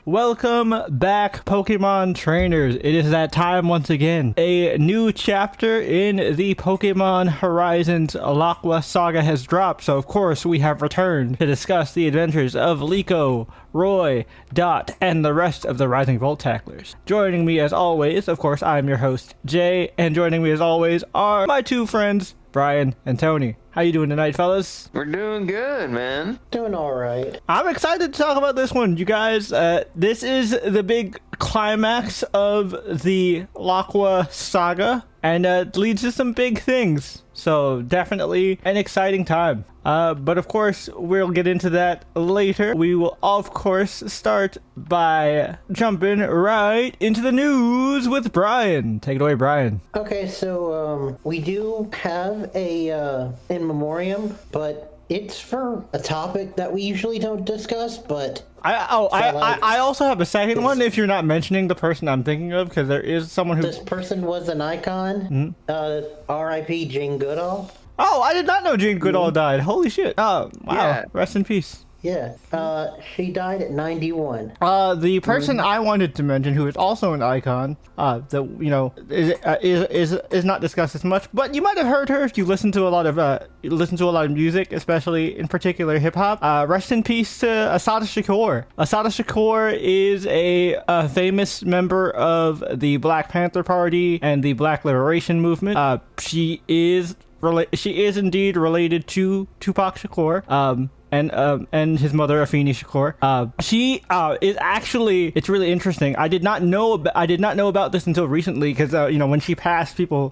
Welcome back, Pokemon trainers. It is that time once again. A new chapter in the Pokemon Horizons Laqua saga has dropped, so of course we have returned to discuss the adventures of Liko, Roy, Dot, and the rest of the Rising Volt tacklers. Joining me as always, of course, I'm your host, Jay, and joining me as always are my two friends, Brian and Tony. How you doing tonight, fellas? We're doing good, man. Doing all right. I'm excited to talk about this one, you guys. This is the big climax of the Laqua saga, and it leads to some big things. So definitely an exciting time. But of course, we'll get into that later. We will, of course, start by jumping right into the news with Brian. Take it away, Brian. Okay, so we do have a in memoriam, but it's for a topic that we usually don't discuss, but I also have a second one if you're not mentioning the person I'm thinking of, because there is someone who... This person was an icon. R.I.P. Jane Goodall. Oh, I did not know Jane Goodall died. Holy shit. Oh, wow. Yeah. Rest in peace. Yeah, she died at 91. The person I wanted to mention, who is also an icon, that is not discussed as much, but you might have heard her if you listen to a lot of music, especially in particular hip hop. Rest in peace to Asada Shakur. Asada Shakur is a famous member of the Black Panther Party and the Black Liberation Movement. She is indeed related to Tupac Shakur. And his mother, Afeni Shakur. She is actually, it's really interesting. I did not know about this until recently, because when she passed, people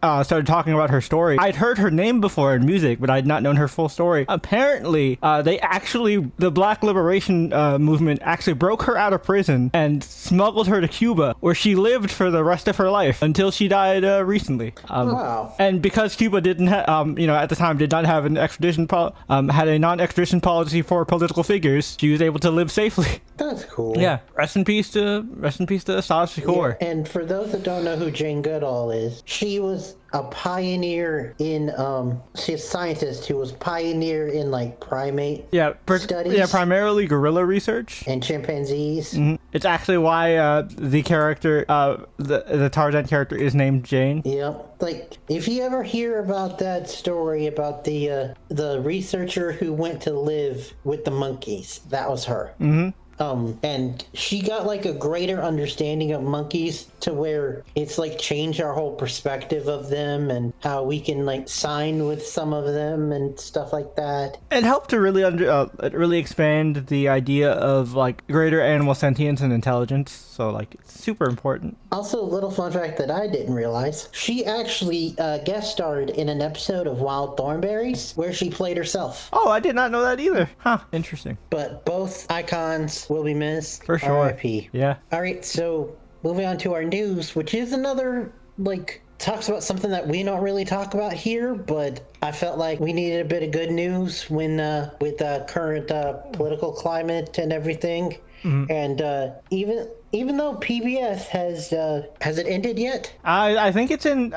started talking about her story. I'd heard her name before in music, but I'd not known her full story. Apparently, the Black Liberation Movement actually broke her out of prison and smuggled her to Cuba, where she lived for the rest of her life until she died recently. Wow. And because Cuba didn't, at the time did not have an had a non-extradition policy for political figures, she was able to live safely. That's cool. Yeah. Rest in peace to Asada Shakur. Yeah, and for those that don't know who Jane Goodall is, she was a pioneer in she's a scientist who was pioneer in primate studies. Yeah, primarily gorilla research and chimpanzees. Mm-hmm. It's actually why the character, the Tarzan character, is named Jane. Yep. If you ever hear about that story about the researcher who went to live with the monkeys, that was her. Mm-hmm. And she got a greater understanding of monkeys to where it's changed our whole perspective of them and how we can sign with some of them and stuff like that. It helped to really expand the idea of greater animal sentience and intelligence. So it's super important. Also, a little fun fact that I didn't realize: she actually guest starred in an episode of Wild Thornberrys where she played herself. Oh, I did not know that either. Huh? Interesting. But both icons will be missed. For sure. R.I.P. Yeah. All right, so moving on to our news, which is another talks about something that we don't really talk about here, but I felt like we needed a bit of good news when with the current political climate and everything. Mm-hmm. And even though PBS has it ended yet? I think it's in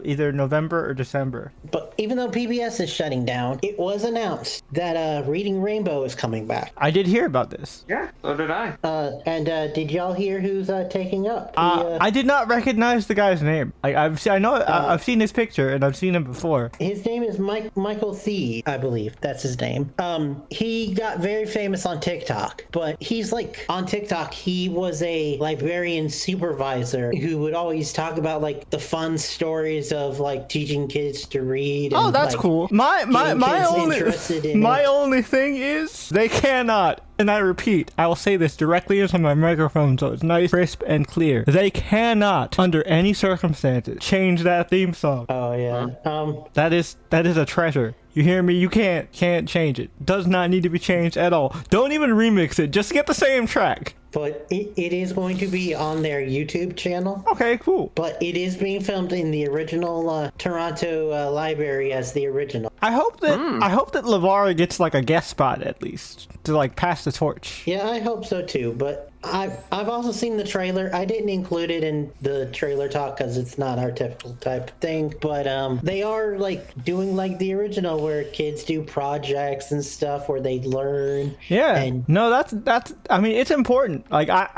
either November or December. But even though PBS is shutting down, it was announced that Reading Rainbow is coming back. I did hear about this. Yeah, so did I. And did y'all hear who's taking up? I did not recognize the guy's name. I've seen his picture and I've seen him before. His name is Michael Thie, I believe that's his name. He got very famous on TikTok, but he's on TikTok, he was a librarian supervisor who would always talk about the fun stories of teaching kids to read. Oh, and, that's cool. My only thing is they cannot, and I repeat, I will say this directly into my microphone so it's nice, crisp, and clear. They cannot, under any circumstances, change that theme song. Oh yeah. That is a treasure. You hear me? You can't change it. Does not need to be changed at all. Don't even remix it. Just get the same track. But it is going to be on their YouTube channel. Okay, cool. But it is being filmed in the original Toronto library as the original. I hope that LeVar gets a guest spot at least to pass the torch. Yeah, I hope so too. But I've also seen the trailer. I didn't include it in the trailer talk because it's not our typical type of thing. But they are like doing like the original, where kids do projects and stuff where they learn. Yeah. And No, that's. I mean, it's important. Like I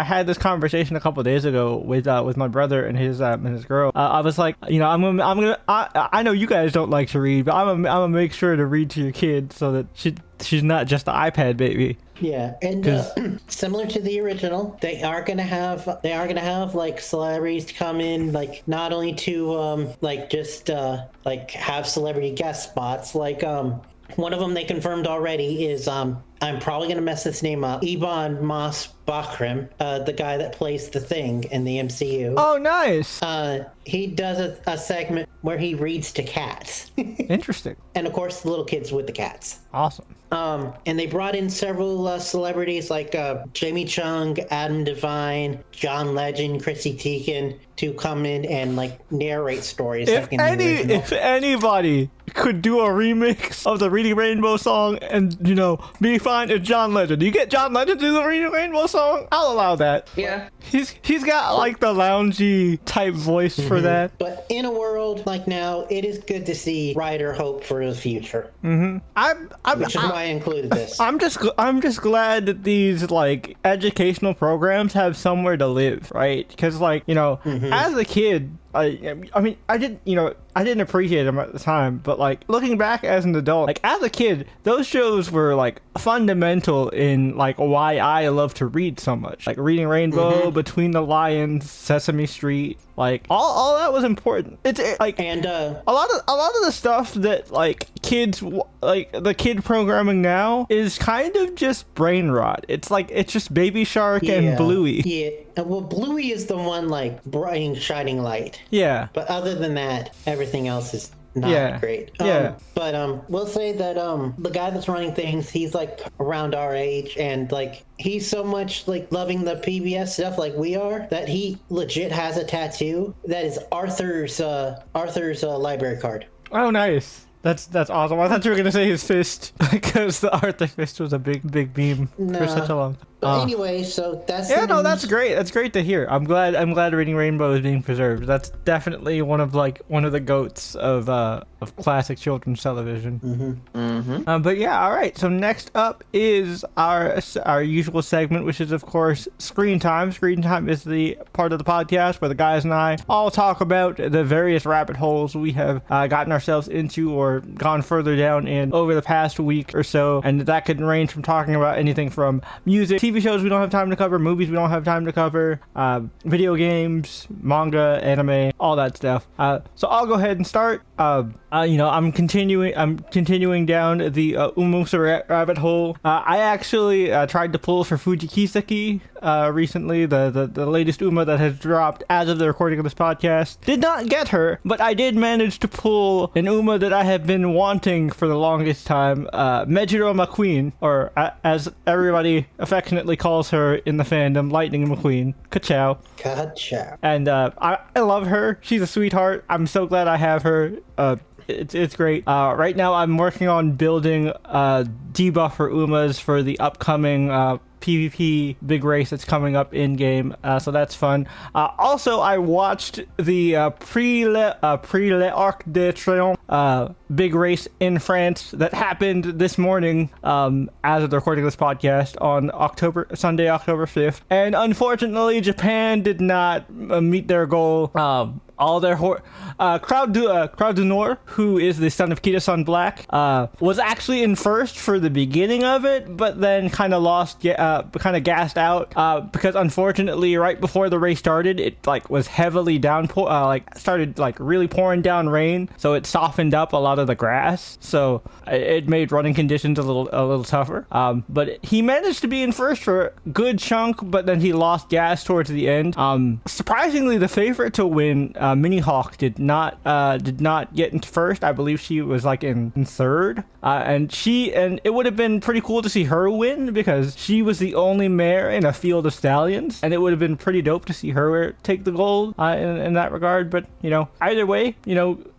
had this conversation a couple of days ago with my brother and his girl. I was like, I know you guys don't like to read, but I'm gonna make sure to read to your kid so that she's not just the iPad baby. yeah, and similar to the original, they are gonna have like celebrities come in, like not only to like just like have celebrity guest spots. Like one of them they confirmed already is I'm probably gonna mess this name up. Ebon Moss Bachram, the guy that plays the Thing in the MCU. Oh, nice. He does a segment where he reads to cats. Interesting. And of course the little kids with the cats. Awesome. And they brought in several celebrities like Jamie Chung, Adam Devine, John Legend, Chrissy Teigen to come in and like narrate stories. Like If anybody could do a remix of the Reading Rainbow song and be fine, it's John Legend. You get John Legend to do the Reading Rainbow song, I'll allow that. Yeah. He's got like the loungy type voice for that. But in a world like now, it is good to see Ryder hope for the future. Which is why I included this. I'm just glad that these like educational programs have somewhere to live, right? Because like as a kid, I mean I didn't appreciate them at the time, but like looking back as an adult, like as a kid, those shows were like fundamental in like why I love to read so much. Like Reading Rainbow, Between the Lions, Sesame Street, like all that was important. It's like and a lot of the stuff that like kids like the kid programming now is kind of just brain rot. It's just Baby Shark and Bluey. Yeah. Well, Bluey is the one like bright shining light. Yeah. But other than that, everything else is not great. But we'll say that the guy that's running things, he's like around our age, and like he's so much like loving the PBS stuff like we are that he legit has a tattoo that is Arthur's library card. Oh, nice. That's awesome. I thought you were gonna say his fist because the Arthur fist was a big beam for such a long. But anyway, so that's that's great. That's great to hear. I'm glad Reading Rainbow is being preserved. That's definitely one of the goats of classic children's television. But yeah, all right. So next up is our usual segment, which is of course Screen Time. Screen Time is the part of the podcast where the guys and I all talk about the various rabbit holes we have gotten ourselves into or gone further down in over the past week or so, and that could range from talking about anything from music, TV shows we don't have time to cover, movies we don't have time to cover, video games, manga, anime, all that stuff. So I'll go ahead and start. I'm continuing down the Umusa rabbit hole. I actually tried to pull for Fujikiseki recently, the latest Uma that has dropped as of the recording of this podcast. Did not get her, but I did manage to pull an Uma that I have been wanting for the longest time, Mejiro McQueen, or as everybody affectionately calls her in the fandom, Lightning McQueen. Ka-chow. Ka-chow. And I love her. She's a sweetheart. I'm so glad I have her. It's great. Right now I'm working on building debuff for Umas for the upcoming PvP big race that's coming up in game, so that's fun. Also, I watched the Pre-Le Arc de Triomphe big race in France that happened this morning as of the recording of this podcast on Sunday, October 5th. And unfortunately, Japan did not meet their goal. All their Crowd du Nord, who is the son of Kita-san Black, was actually in first for the beginning of it, but then kind of gassed out because unfortunately, right before the race started, it like was heavily started like really pouring down rain, so it softened up a lot of the grass, so it made running conditions a little tougher. But he managed to be in first for a good chunk, but then he lost gas towards the end. Surprisingly, the favorite to win, Mini Hawk, did not get into first. I believe she was like in third, and it would have been pretty cool to see her win because she was the only mare in a field of stallions, and it would have been pretty dope to see her take the gold in that regard. But either way,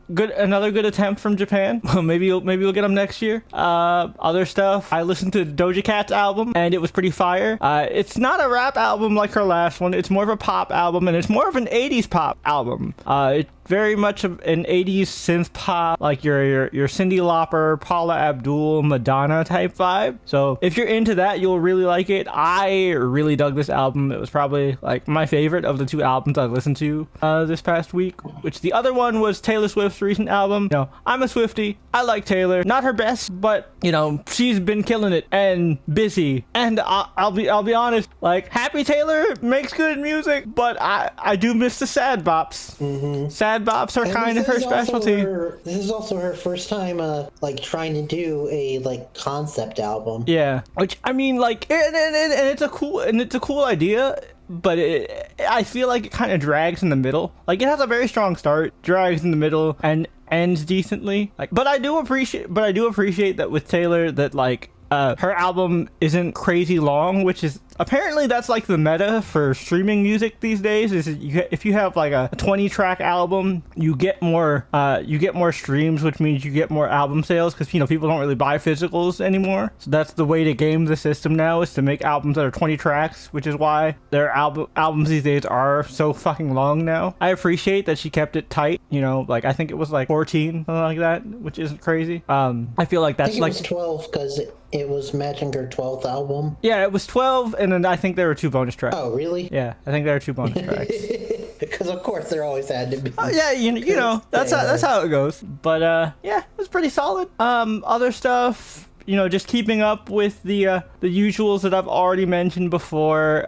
another good attempt from Japan. maybe we'll get them next year. Other stuff, I listened to Doja Cat's album and it was pretty fire. It's not a rap album like her last one. It's more of a pop album, and it's more of an 80s pop album. It's very much of an 80s synth pop, like your Cyndi Lauper, Paula Abdul, Madonna type vibe. So if you're into that, you'll really like it. I really dug this album. It was probably like my favorite of the two albums I listened to this past week, which the other one was Taylor Swift's recent album. You know, I'm a Swiftie. I like Taylor. Not her best, but you know, she's been killing it and busy. And I'll be honest, like Happy Taylor makes good music, but I do miss the sad bops. Sad bops are kind of her specialty. This is also her first time like trying to do a like concept album. Yeah, which I mean, like, and it's a cool idea, but I feel like it kind of drags in the middle. Like, it has a very strong start, drags in the middle, and ends decently. Like, but I do appreciate that with Taylor that like her album isn't crazy long, which is apparently that's like the meta for streaming music these days. Is if you have like a 20-track album, you get more streams, which means you get more album sales, because you know people don't really buy physicals anymore. So that's the way to game the system now, is to make albums that are 20 tracks, which is why their albums these days are so fucking long now. I appreciate that she kept it tight. You know, like I think it was like 14, something like that, which isn't crazy. I feel like that's like 12 because it was matching her 12th album. Yeah, it was 12, and then I think there were 2 bonus tracks. Oh, really? Yeah, I think there were 2 bonus tracks. Because of course there always had to be. Oh yeah, you know that's how it goes. But yeah, it was pretty solid. Other stuff, you know, just keeping up with the usuals that I've already mentioned before.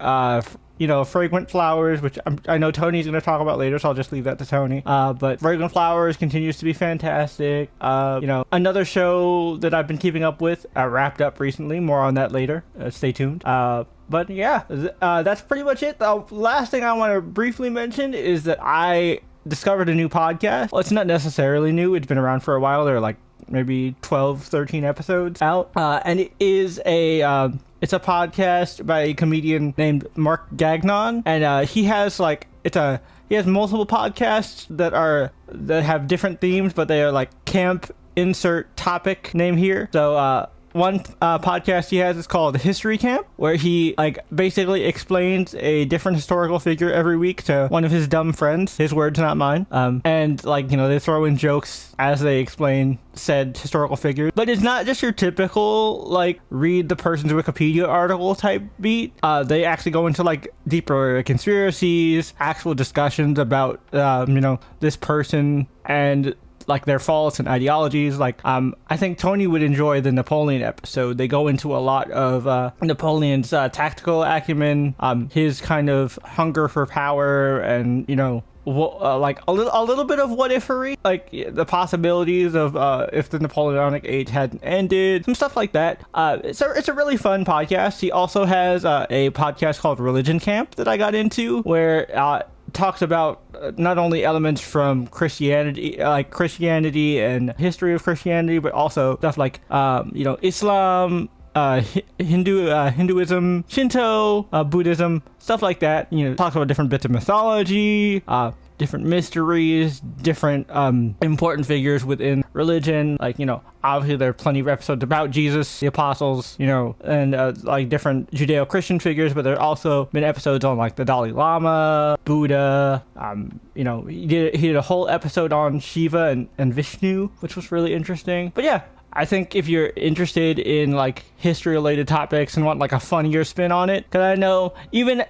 You know, Fragrant Flowers, which I know Tony's going to talk about later, so I'll just leave that to Tony. But Fragrant Flowers continues to be fantastic. You know, another show that I've been keeping up with, wrapped up recently. More on that later. Stay tuned. But yeah, that's pretty much it. The last thing I want to briefly mention is that I discovered a new podcast. Well, it's not necessarily new. It's been around for a while. There are like maybe 12, 13 episodes out. And it is it's a podcast by a comedian named Mark Gagnon, and he has multiple podcasts that have different themes, but they are like camp insert topic name here. So one podcast he has is called History Camp, where he like basically explains a different historical figure every week to one of his dumb friends, his words, not mine. And like, you know, they throw in jokes as they explain said historical figure. But it's not just your typical like read the person's Wikipedia article type beat. They actually go into like deeper conspiracies, actual discussions about you know, this person and like their faults and ideologies. Like I think Tony would enjoy the Napoleon episode. They go into a lot of Napoleon's tactical acumen, his kind of hunger for power, and you know, like a little bit of what ifery, like the possibilities of if the Napoleonic age hadn't ended, some stuff like that. It's a really fun podcast. He also has a podcast called Religion Camp that I got into, where talks about not only elements from Christianity, like Christianity and history of Christianity, but also stuff like you know, Islam, Hinduism, Shinto, Buddhism, stuff like that. You know, talks about different bits of mythology, different mysteries, different important figures within religion. Like, you know, obviously there are plenty of episodes about Jesus, the apostles, you know, and like different Judeo-Christian figures, but there have also been episodes on like the Dalai Lama, Buddha. You know, he did a whole episode on Shiva and Vishnu, which was really interesting. But yeah, I think if you're interested in like history related topics and want like a funnier spin on it, because I know even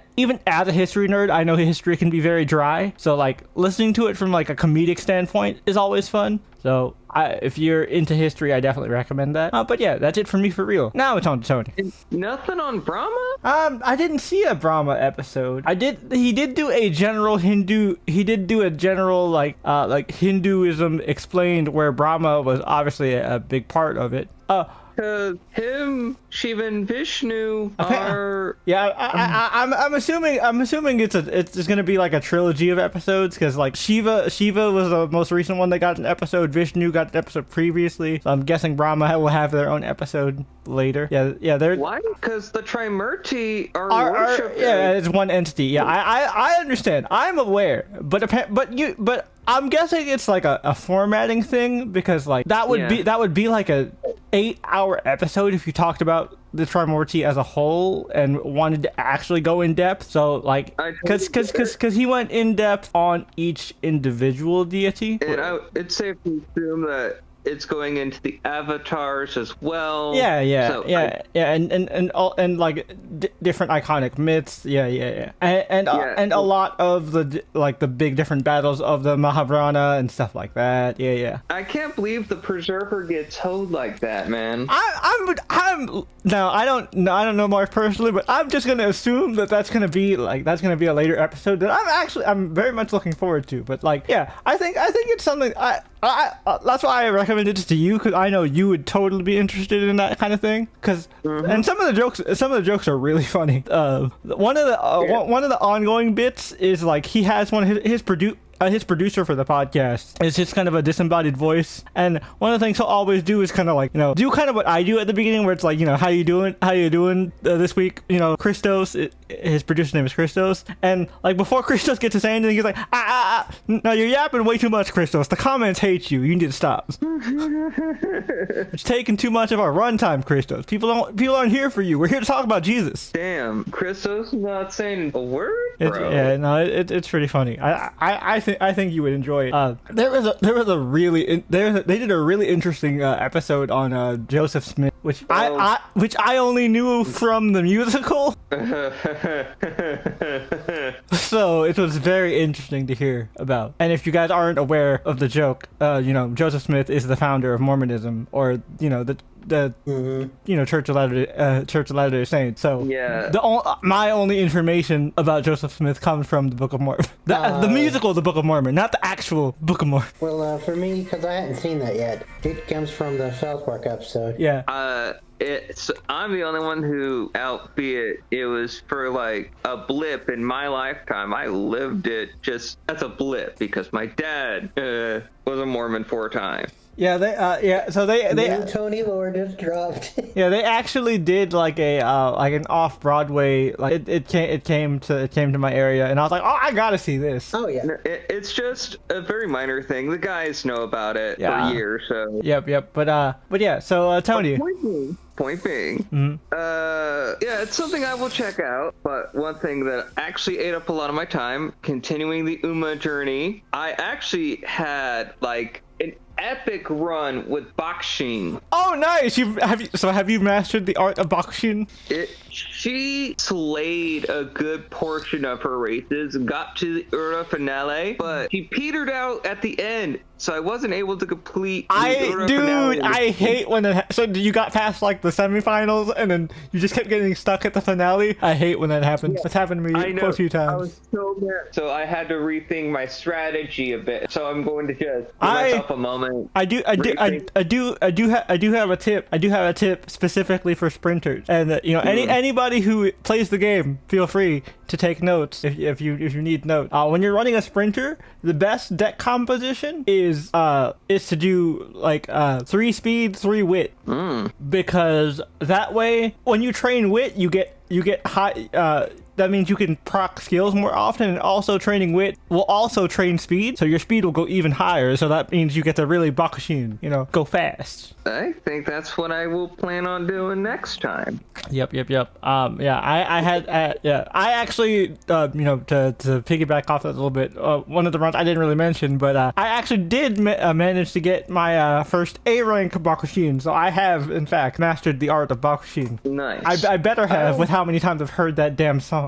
as a history nerd, I know history can be very dry. So like listening to it from like a comedic standpoint is always fun. So if you're into history, I definitely recommend that. But yeah, that's it for me for real. Now it's on to Tony. Nothing on Brahma? I didn't see a Brahma episode. He did do a general like Hinduism explained, where Brahma was obviously a big part of it. Because him, Shiva, and Vishnu are. Yeah, I'm assuming it's gonna be like a trilogy of episodes, because like Shiva was the most recent one that got an episode. Vishnu got an episode previously. So I'm guessing Brahma will have their own episode later. Yeah, they're Why? Because the Trimurti are worshipped. yeah, it's one entity. Yeah, I understand. I'm aware, but I'm guessing it's like a formatting thing, because like that would be like a 8-hour episode if you talked about the Trimurti as a whole and wanted to actually go in depth. So like, because he went in depth on each individual deity. And it's safe to assume that it's going into the avatars as well. And like different iconic myths. And a lot of the big different battles of the Mahabharata and stuff like that. I can't believe the Berserker gets hoed like that, man. I don't know Mark personally, but I'm just gonna assume that's gonna be a later episode that I'm very much looking forward to. But like, yeah, I think it's something that's why I recommended it to you, because I know you would totally be interested in that kind of thing. And some of the jokes are really funny. One of the ongoing bits is like he has one of his producer for the podcast is just kind of a disembodied voice, and one of the things he'll always do is kind of like, do kind of what I do at the beginning, where it's like, how you doing this week, Christos, his producer name is Christos, and like before Christos gets to say anything, he's like, no, you're yapping way too much, Christos, the comments hate you need to stop. It's taking too much of our runtime, Christos. People aren't here for you. We're here to talk about Jesus. Damn, Christos not saying a word, bro. It's pretty funny. I think you would enjoy it. They did a really interesting episode on Joseph Smith, which I only knew from the musical. So it was very interesting to hear about. And if you guys aren't aware of the joke, Joseph Smith is the founder of Mormonism, or Church of Latter-day Saints. So yeah, my only information about Joseph Smith comes from the Book of Mormon, the musical, the Book of Mormon, not the actual Book of Mormon. Well, for me, because I hadn't seen that yet, it comes from the South Park episode. Yeah. I'm the only one who, albeit it was for like a blip in my lifetime, I lived it just as a blip because my dad was a Mormon 4 times. Yeah, so they Tony Lord just dropped. Yeah, they actually did like an off Broadway, like it came to my area, and I was like, oh, I gotta see this. Oh yeah, it's just a very minor thing. The guys know about it for years, so. Yep. But yeah, so Tony. Point being, it's something I will check out, but one thing that actually ate up a lot of my time, continuing the Uma journey, I actually had like an epic run with Bakshin. Oh, nice! Have you mastered the art of Bakshin? She slayed a good portion of her races, got to the Ura finale, but she petered out at the end, so I wasn't able to complete the Ura finale. I hate when it so you got past like the semifinals and then you just kept getting stuck at the finale. I hate when that happens. Yeah. It's happened to me a few times. I was so mad. So I had to rethink my strategy a bit. So I'm going to just give myself a moment. I do have a tip. I do have a tip specifically for sprinters, and anybody who plays the game, feel free to take notes if you need notes. When you're running a sprinter, the best deck composition is to do like 3 speed, 3 wit, because that way when you train wit, you get high. That means you can proc skills more often, and also training wit will also train speed, so your speed will go even higher, so that means you get to really bakushin, go fast. I think that's what I will plan on doing next time. Yep. I actually, to piggyback off that a little bit, one of the runs I didn't really mention, but I actually did manage to get my first A rank bakushin, so I have, in fact, mastered the art of bakushin. Nice. I better have, with how many times I've heard that damn song.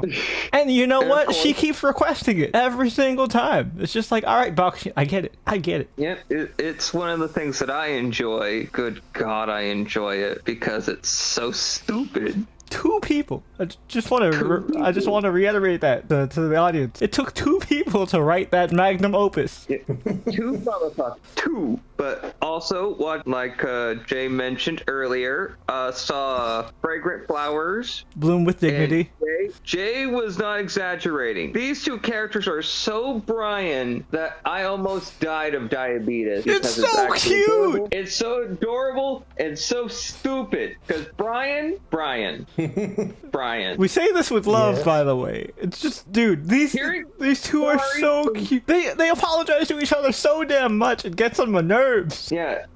And you know what? She keeps requesting it every single time. It's just like, all right, Bakushin, I get it. Yeah, it's one of the things that I enjoy. Good God, I enjoy it because it's so stupid. 2 people. I just want to reiterate that to the audience. It took 2 people to write that magnum opus. Yeah, 2 motherfuckers. 2. But also, what like Jay mentioned earlier, saw Fragrant Flowers. Bloom with Dignity. Jay was not exaggerating. These 2 characters are so Brian that I almost died of diabetes. It's so cute! Adorable. It's so adorable and so stupid. Because Brian. We say this with love, Yes. by the way. It's just, dude, these 2 are so cute. They apologize to each other so damn much, it gets on my nerves. Yeah,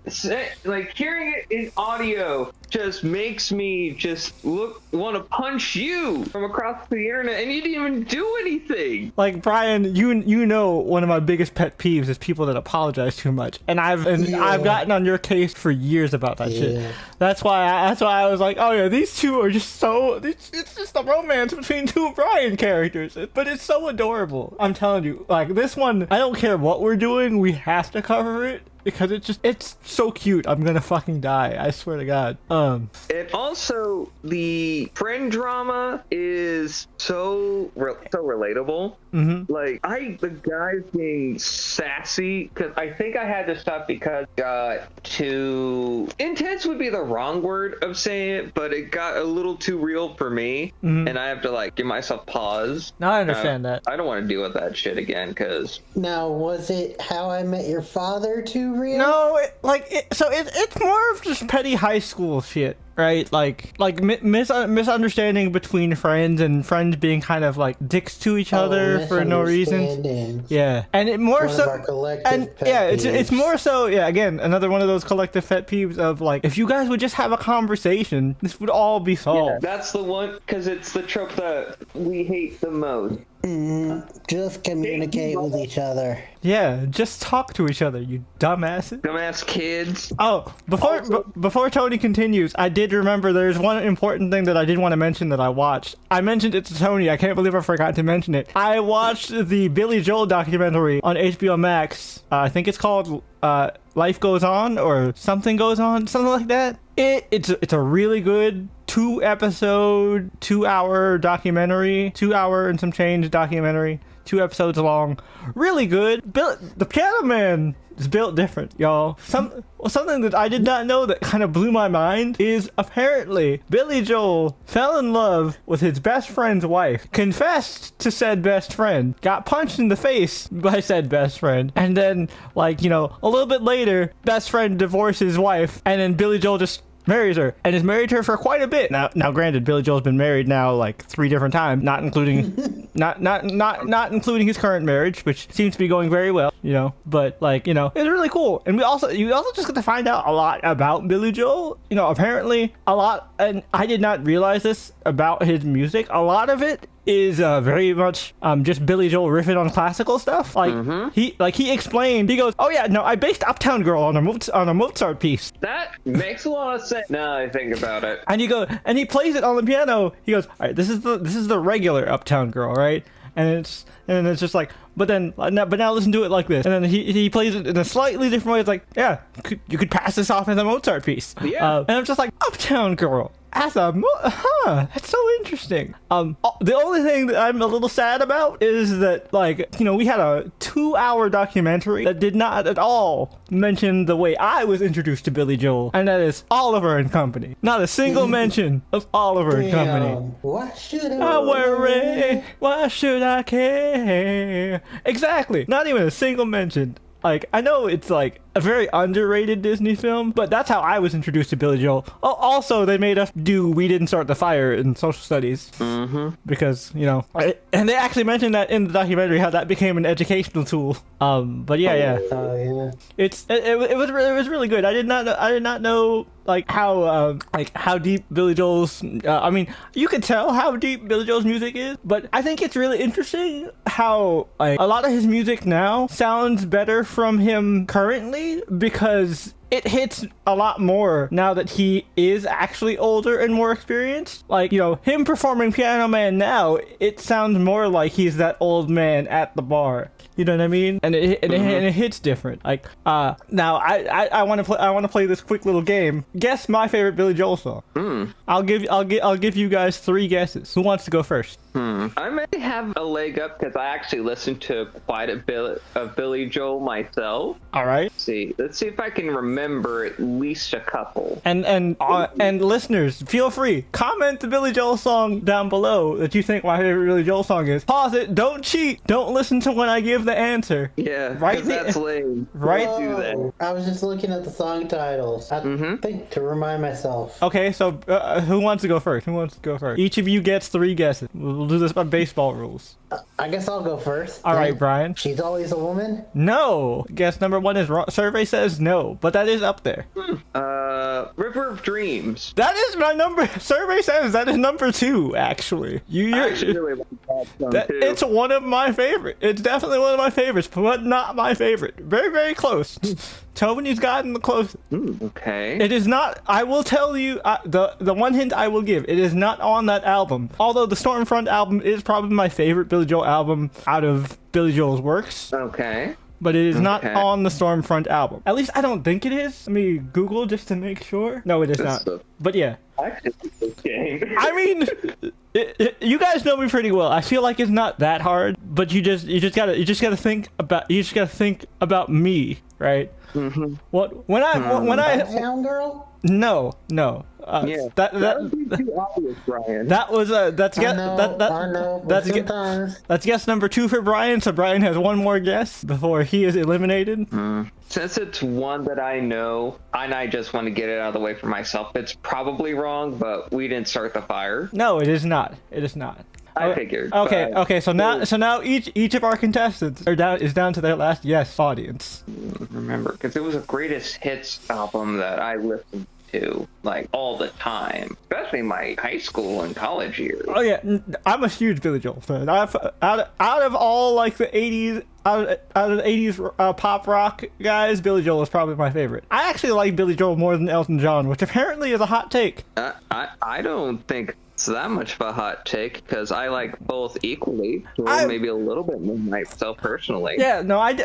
like hearing it in audio just makes me just want to punch you from across the internet, and you didn't even do anything. Like, Brian, you know one of my biggest pet peeves is people that apologize too much, and I've gotten on your case for years about that shit. That's why I was like, oh yeah, these 2 are just so it's just a romance between 2 Brian characters, but it's so adorable. I'm telling you, like, this one, I don't care what we're doing, we have to cover it. Because it's so cute. I'm gonna fucking die. I swear to God. And also, the friend drama is so relatable. Mm-hmm. Like, the guys being sassy, because I think I had to stop because it got too intense would be the wrong word of saying it, but it got a little too real for me, and I have to like give myself pause. Now I understand that. I don't want to deal with that shit again, because Now, was it How I Met Your Father too real? No, it's more of just petty high school shit, right? Like misunderstanding between friends and friends being kind of like dicks to each other for no reason. Misunderstandings. Yeah, and it more One so, of our collective and pet yeah, it's peeves. more so. Yeah, again, another one of those collective pet peeves of like, if you guys would just have a conversation, this would all be solved. that's the one, because it's the trope that we hate the most. Just communicate with each other. Yeah, just talk to each other, you dumbasses. Dumbass kids. Oh, before Tony continues, I did remember there's one important thing that I did want to mention that I watched. I mentioned it to Tony. I can't believe I forgot to mention it. I watched the Billy Joel documentary on HBO Max. I think it's called Life Goes On or Something Goes On, something like that. It's a really good 2-episode, 2-hour documentary, 2-hour and some change documentary, 2 episodes long. Really good. The Piano Man is built different, y'all. Something that I did not know that kind of blew my mind is apparently Billy Joel fell in love with his best friend's wife, confessed to said best friend, got punched in the face by said best friend, and then, like, a little bit later, best friend divorced his wife, and then Billy Joel just marries her and has married her for quite a bit. Now granted, Billy Joel's been married now like 3 different times, not including not including his current marriage, which seems to be going very well, but like, it's really cool. And you also just get to find out a lot about Billy Joel. Apparently a lot, and I did not realize this about his music. A lot of it is very much just Billy Joel riffing on classical stuff. Like he explained, he goes, "Oh yeah, no, I based Uptown Girl on a Mozart piece." That makes a lot of sense now I think about it. And he plays it on the piano. He goes, "All right, this is the regular Uptown Girl, right?" And it's just like, but now listen to it like this. And then he plays it in a slightly different way. It's like, yeah, you could pass this off as a Mozart piece. Yeah. And I'm just like, Uptown Girl. That's so interesting. The only thing that I'm a little sad about is that, like, we had a 2-hour documentary that did not at all mention the way I was introduced to Billy Joel, and that is Oliver and Company. Not a single mention of Oliver and Company. Why should I worry? Why should I care? Exactly. Not even a single mention. Like, I know it's like a very underrated Disney film, but that's how I was introduced to Billy Joel. Oh, also, they made us do We Didn't Start the Fire in social studies. Because, and they actually mentioned that in the documentary, how that became an educational tool. But yeah. Oh yeah. It was really good. I did not know like how deep Billy Joel's I mean, you could tell how deep Billy Joel's music is, but I think it's really interesting how like a lot of his music now sounds better from him currently, because it hits a lot more now that he is actually older and more experienced. Like, him performing Piano Man now, it sounds more like he's that old man at the bar. You know what I mean? And it hits different. Like now I want to play this quick little game. Guess my favorite Billy Joel song. I'll give you guys 3 guesses. Who wants to go first? I may have a leg up because I actually listened to quite a bit of Billy Joel myself. All right. Let's see if I can remember at least a couple. And listeners, feel free, comment the Billy Joel song down below that you think my favorite Billy Joel song is. Pause it. Don't cheat. Don't listen to when I give the answer. Yeah, right. That's lame. Right. Do that. I was just looking at the song titles. I think to remind myself. Okay, so who wants to go first? Each of you gets 3 guesses. We'll do this by baseball rules. I guess I'll go first. All right, Brian. She's Always a Woman? No. Guess number 1 is wrong. Survey says no, but that is up there. River of Dreams. That is my number. Survey says that is number 2, actually. I actually really like that song too. It's one of my favorites. It's definitely one of my favorites, but not my favorite. Very, very close. Tony's gotten the closest. Okay. It is not. I will tell you the one hint I will give. It is not on that album. Although the Stormfront album is probably my favorite Billy Joel album out of Billy Joel's works. Okay. But it is not on the Stormfront album. At least I don't think it is. Let me Google just to make sure. No, it is not. But yeah. I mean, you guys know me pretty well. I feel like it's not that hard, but you just gotta think about me, right? Mm-hmm. When I Town Girl? No. Yeah, that would be too obvious, Brian. That's guess number 2 for Brian. So Brian has one more guess before he is eliminated. Since it's one that I know, and I just want to get it out of the way for myself, it's probably wrong, but we didn't start the fire. No, it is not. I figured. Okay. So now each of our contestants is down to their last yes audience. Remember, because it was a greatest hits album that I listened to like all the time, especially in my high school and college years. Oh yeah, I'm a huge Billy Joel fan. Out of all like the 80s. Out of the 80s pop rock guys, Billy Joel is probably my favorite. I actually like Billy Joel more than Elton John, which apparently is a hot take. I don't think it's that much of a hot take because I like both equally, or maybe a little bit more myself personally. Yeah, no, I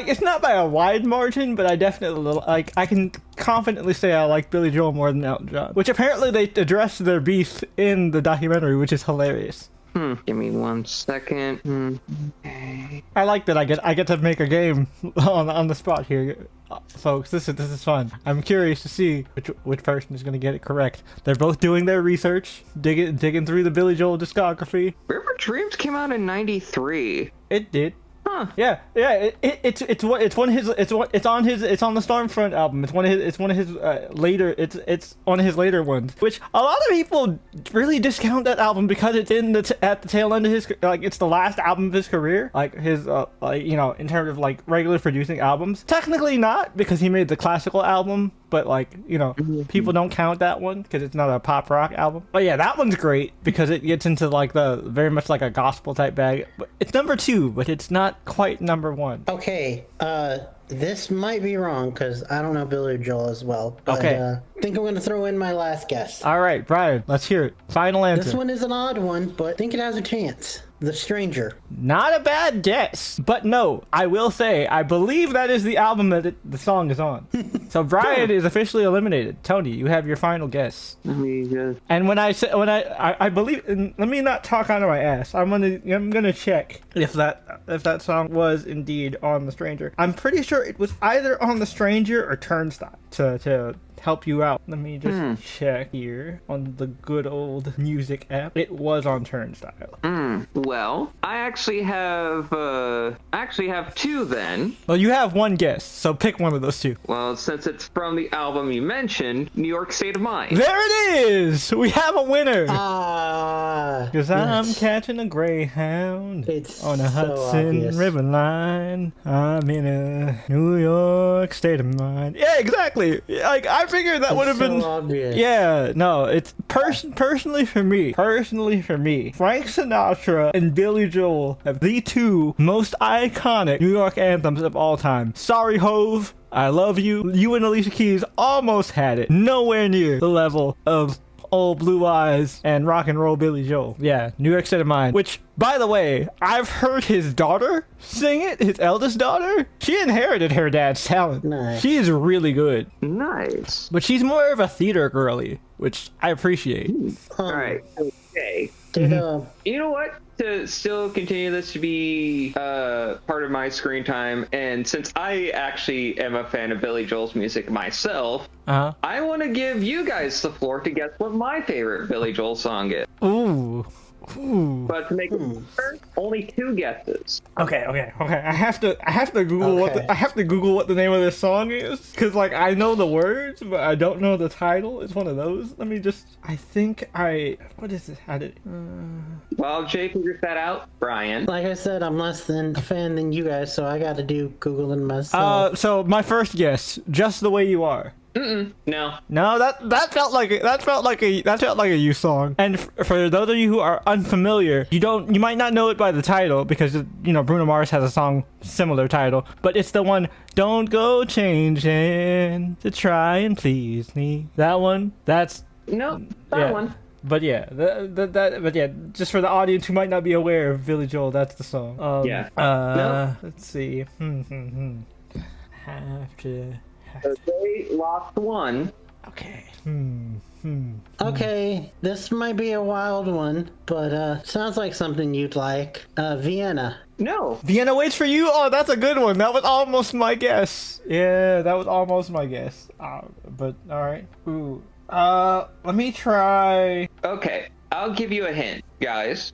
it's not by a wide margin, but I definitely like. I can confidently say I like Billy Joel more than Elton John, which apparently they addressed their beef in the documentary, which is hilarious. Give me 1 second. Okay. I like that I get to make a game on the spot here, folks. This is fun. I'm curious to see which person is going to get it correct. They're both doing their research, digging through the Billy Joel discography. River Dreams came out in '93. It did. Huh. Yeah. It's on the Stormfront album. It's one of his later ones. Which a lot of people really discount that album because it's at the tail end of his, like, it's the last album of his career. Like his in terms of like regular producing albums. Technically not, because he made the classical album. But like, people don't count that one because it's not a pop rock album. But yeah, that one's great because it gets into like the very much like a gospel type bag. But it's number 2, but it's not quite number 1. Okay, this might be wrong because I don't know Billy Joel as well. But, okay. I think I'm going to throw in my last guess. All right, Brian, let's hear it. Final answer. This one is an odd one, but I think it has a chance. The Stranger. Not a bad guess, but no, I will say I believe that is the album that the song is on. So Brian is officially eliminated. Tony, you have your final guess. And when I believe, and let me not talk out of my ass. I'm gonna check if that song was indeed on The Stranger. I'm pretty sure it was either on The Stranger or Turnstile to help you out. Let me just check here on the good old music app. It was on Turnstile. Well, I actually have 2 then. Well, you have one guess, so pick one of those 2. Well, since it's from the album you mentioned, New York State of Mind. There it is! We have a winner! Because I'm yes. catching a Greyhound on a so Hudson obvious. River line. I'm in a New York State of Mind. Yeah, exactly. Like, I figured that would have been... obvious. Yeah, no, it's personally for me, Frank Sinatra and Billy Joel have the 2 most iconic New York anthems of all time. Sorry, Hove, I love you. You and Alicia Keys almost had it. Nowhere near the level of old blue eyes and rock and roll Billy Joel. Yeah, New York State of Mind. Which, by the way, I've heard his daughter sing it. His eldest daughter. She inherited her dad's talent. Nice. She is really good. Nice. But she's more of a theater girly, which I appreciate. All right. Okay. Did, You know what? To still continue this to be part of my screen time, and since I actually am a fan of Billy Joel's music myself, I want to give you guys the floor to guess what my favorite Billy Joel song is. Ooh. Ooh. But to make it fair, only 2 guesses. Okay. I have to Google I have to Google what the name of this song is, because like I know the words, but I don't know the title. It's one of those. Let me just. What is it? How did? While Jay figures that out, Brian. like I said, I'm less than a fan than you guys, so I got to do Googling myself. So my first guess, Just the Way You Are. No. No, that felt like a you song. And for those of you who are unfamiliar, you might not know it by the title, because Bruno Mars has a song similar title, but it's the one, Don't Go Changing to Try and Please Me. That one. That's No, that one. But yeah, just for the audience who might not be aware of Billy Joel, that's the song. No. Let's see. Have to. Okay, lost one. Okay. Okay, this might be a wild one, but sounds like something you'd like. Vienna. No. Vienna Waits for You? Oh, that's a good one. That was almost my guess. Yeah, that was almost my guess. But, alright. Ooh. Let me try. Okay, I'll give you a hint, guys.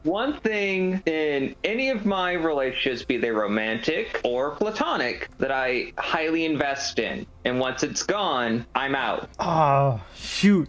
One thing in any of my relationships, be they romantic or platonic, that I highly invest in, and once it's gone, I'm out. Oh, shoot.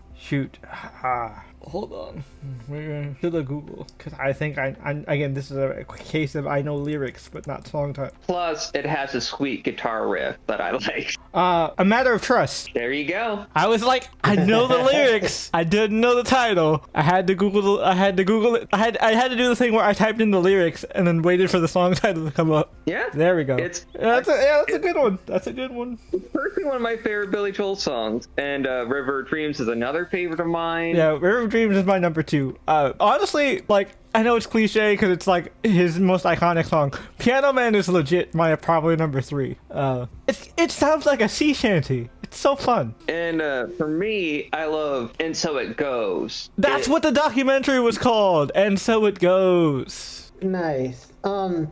Hold on. We're going to the Google, because I think again, this is a case of I know lyrics, but not song title. Plus, it has a sweet guitar riff that I like. A Matter of Trust. There you go. I was like, I know the lyrics. I didn't know the title. I had to Google it. I had to do the thing where I typed in the lyrics and then waited for the song title to come up. Yeah. There we go. That's a good one. That's a good one. It's personally one of my favorite Billy Joel songs, and River of Dreams is another favorite of mine. Yeah, River of Dreams is my number 2. Honestly, like, I know it's cliche because it's like his most iconic song. Piano Man is legit my probably number 3. It sounds like a sea shanty. It's so fun. And for me, I love And So It Goes. That's what the documentary was called. And So It Goes. Nice.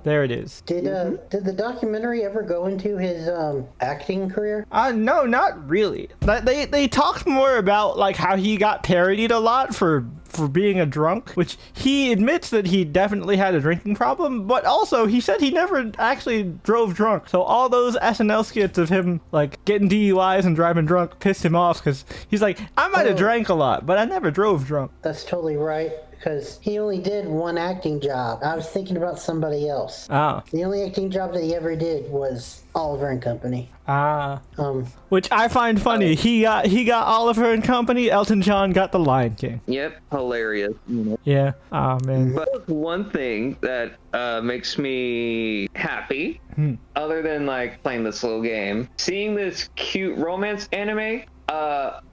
There it is. Did the documentary ever go into his acting career? No, not really. They talked more about like how he got parodied a lot for being a drunk, which he admits that he definitely had a drinking problem, but also he said he never actually drove drunk. So all those SNL skits of him like getting DUIs and driving drunk pissed him off, because he's like, I might have drank a lot, but I never drove drunk. That's totally right, because he only did one acting job. I was thinking about somebody else. Oh. The only acting job that he ever did was Oliver and Company. Which I find funny. He got Oliver and Company. Elton John got The Lion King. Yep, hilarious. Yeah. Oh man. But one thing that makes me happy, other than like playing this little game, seeing this cute romance anime.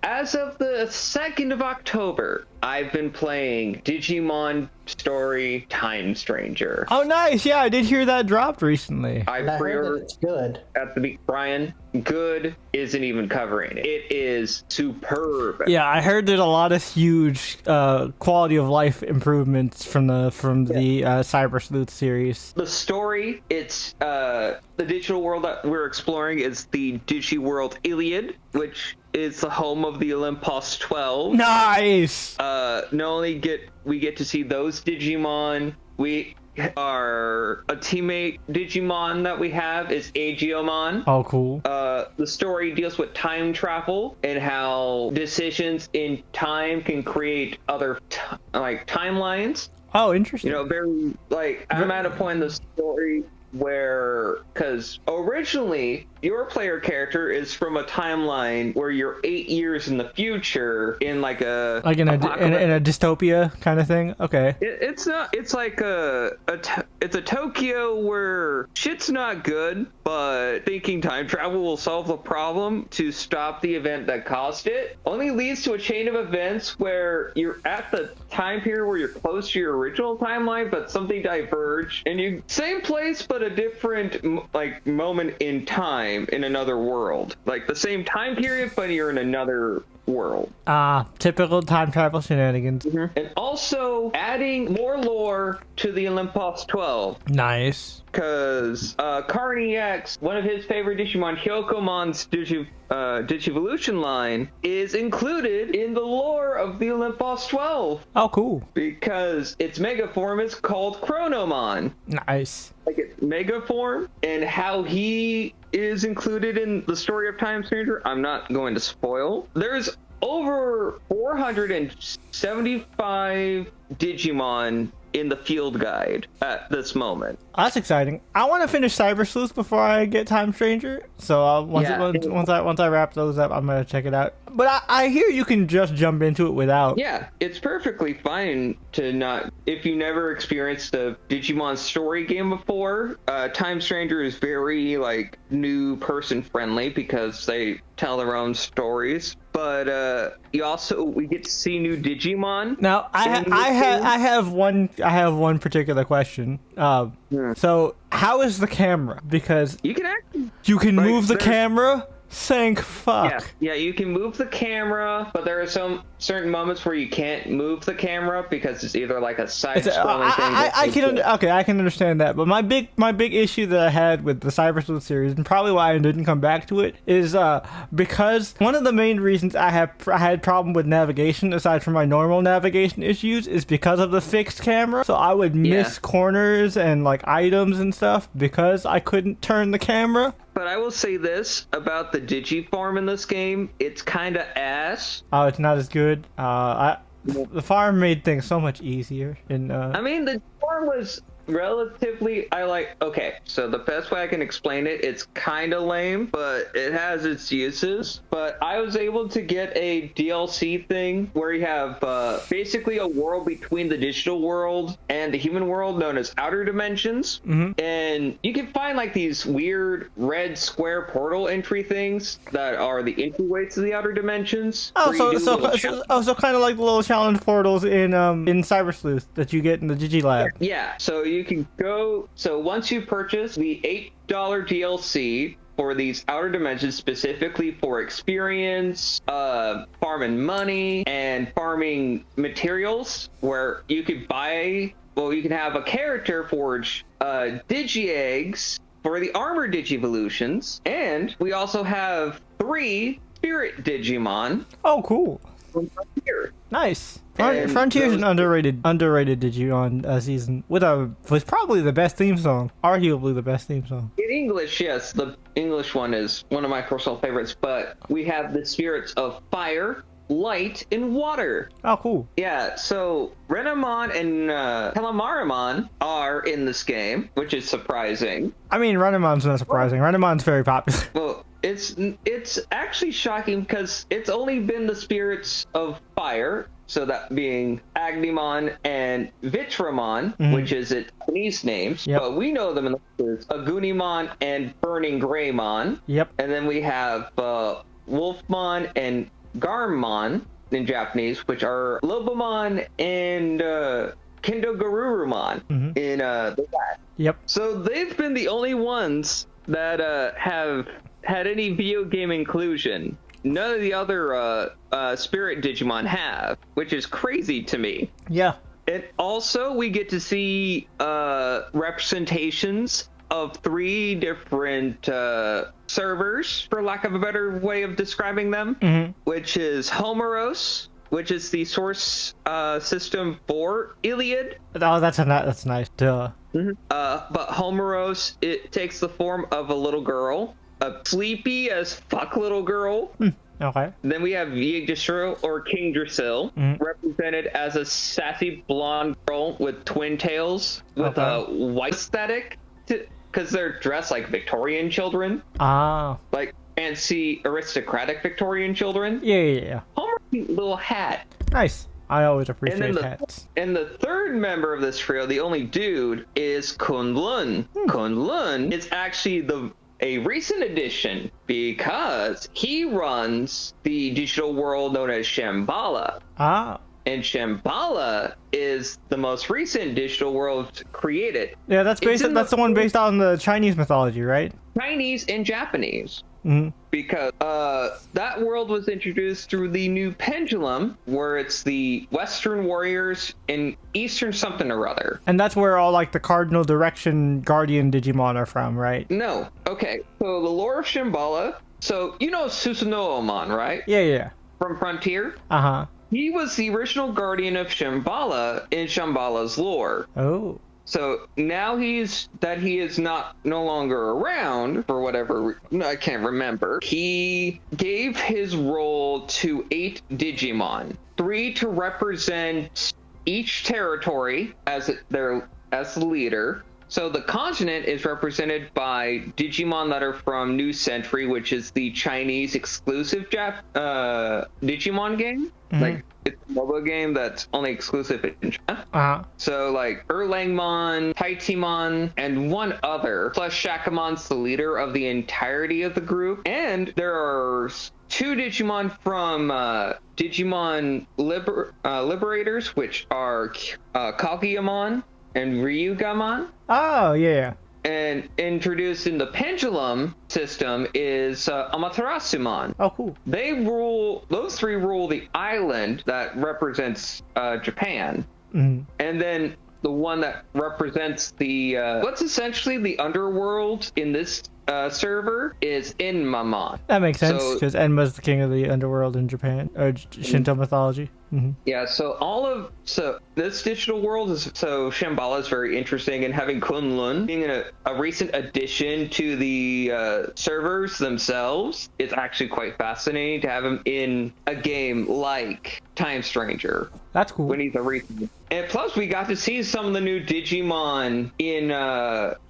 As of the 2nd of October, I've been playing Digimon Story Time Stranger. Oh, nice. Yeah, I did hear that dropped recently. I heard that pre-ordered it's good. at the Brian. Good isn't even covering it. It is superb. Yeah, I heard there's a lot of huge quality of life improvements from the Cyber Sleuth series. The story, it's the digital world that we're exploring is the Digiworld Iliad, which is the home of the Olympus 12. Nice. Not only we get to see those Digimon, we are a teammate Digimon that we have is Aegeomon. Oh, cool. The story deals with time travel and how decisions in time can create other timelines. Oh, interesting. Very like I'm at a point in the story where, because originally your player character is from a timeline where you're 8 years in the future in like a in a dystopia kind of thing. Okay. It's not. It's like it's a Tokyo where shit's not good, but thinking time travel will solve the problem to stop the event that caused it only leads to a chain of events where you're at the time period where you're close to your original timeline, but something diverged, and you same place but a different like moment in time in another world, like the same time period, but you're in another world. Typical time travel shenanigans. Mm-hmm. And also adding more lore to the Olympus 12. Nice. Because Carney X, one of his favorite Digimon, Hyokomon's Digivolution line, is included in the lore of the Olympus 12. Oh, cool. Because its mega form is called Chronomon. Nice. Like its mega form and how he is included in the story of Time Stranger, I'm not going to spoil. There's over 475 Digimon in the field guide at this moment. That's exciting. I want to finish Cyber Sleuth before I get Time Stranger. So once I wrap those up, I'm gonna check it out. But I hear you can just jump into it without. Yeah, it's perfectly fine to not. If you never experienced a Digimon story game before, Time Stranger is very like new person friendly because they tell their own stories. But we get to see new Digimon. Now I have one particular question. So how is the camera? Because you can move the camera. Thank fuck. Yeah, you can move the camera, but there are some certain moments where you can't move the camera because it's either like a side-scrolling thing. I can understand that, but my big issue that I had with the Cyber Sleuth series, and probably why I didn't come back to it, is because one of the main reasons I had problem with navigation, aside from my normal navigation issues, is because of the fixed camera. So I would miss corners and like items and stuff because I couldn't turn the camera. But I will say this about the Digifarm in this game, it's kind of ass. Oh, it's not as good. The farm made things so much easier. I mean, the farm was relatively, okay, so the best way I can explain it, it's kind of lame, but it has its uses. But I was able to get a DLC thing where you have basically a world between the digital world and the human world known as Outer Dimensions. Mm-hmm. And you can find like these weird red square portal entry things that are the entryways to the Outer Dimensions. So kind of like the little challenge portals in Cyber Sleuth that you get in the Digilab. Yeah, so you can go. So once you purchase the $8 DLC for these Outer Dimensions, specifically for experience, farming money, and farming materials, where you could buy. Well, you can have a character forge Digi Eggs for the Armor Digivolutions, and we also have 3 Spirit Digimon. Oh, cool! From Frontier. Nice. Frontier's an underrated Digimon season with probably the best theme song, arguably the best theme song. In English, yes, the English one is one of my personal favorites. But we have the spirits of fire, light, and water. Oh, cool. Yeah, so Renamon and Telemarimon are in this game, which is surprising. I mean, Renamon's not surprising. Renamon's very popular. Well, it's actually shocking because it's only been the spirits of fire, so that being Agnimon and Vitramon, which is its Japanese names. Yep. But we know them in the words Agunimon and Burning Greymon. Yep. And then we have Wolfmon and Garmmon in Japanese, which are Lobomon and Kendogarurumon in the West. Yep. So they've been the only ones that have had any video game inclusion. None of the other Spirit Digimon have, which is crazy to me. Yeah. And also, we get to see representations of 3 different servers, for lack of a better way of describing them, which is Homeros, which is the source system for Iliad. Oh, that's nice. Duh. But Homeros, it takes the form of a little girl, a sleepy as fuck little girl. Okay. Then we have Yggdrasil or King Drasil, represented as a sassy blonde girl with twin tails with a white aesthetic because they're dressed like Victorian children, Ah. like fancy aristocratic Victorian children. Yeah. Homer's cute little hat. Nice. I always And appreciate then hats. the third member of this trio, the only dude, is Kunlun. Kunlun is actually a recent addition because he runs the digital world known as Shambhala. Ah. And Shambhala is the most recent digital world created. Yeah, that's the one based on the Chinese mythology, right? Chinese and Japanese. Mm-hmm. Because that world was introduced through the new pendulum, where it's the Western warriors and Eastern something or other. And that's where all like the cardinal direction guardian Digimon are from, right? No. Okay. So the lore of Shambhala. So you know Susanoo-mon, right? Yeah. From Frontier. Uh-huh. He was the original guardian of Shambhala in Shambhala's lore. Oh. So now he is no longer around for whatever I can't remember. He gave his role to 8 Digimon, 3 to represent each territory as the leader. So the continent is represented by Digimon that are from New Century, which is the Chinese exclusive Digimon game. Mm-hmm. Like, it's a mobile game that's only exclusive in China. Uh-huh. So like Erlangmon, Taitimon, and one other, plus Shakamon's the leader of the entirety of the group. And there are 2 Digimon from Digimon Liberators, which are Kageyamon and Ryugamon. Oh, yeah. And introduced in the Pendulum system is Amaterasumon. Oh, cool. Those 3 rule the island that represents Japan. Mm-hmm. And then the one that represents the what's essentially the underworld in this server is Enmamon. That makes sense, So- because Enma's the king of the underworld in Japan, or Shinto mythology. Mm-hmm. Yeah, so this digital world Shambhala is very interesting, and having Kunlun being a recent addition to the servers themselves, it's actually quite fascinating to have him in a game like Time Stranger. That's cool. When he's a recent. And plus, we got to see some of the new Digimon in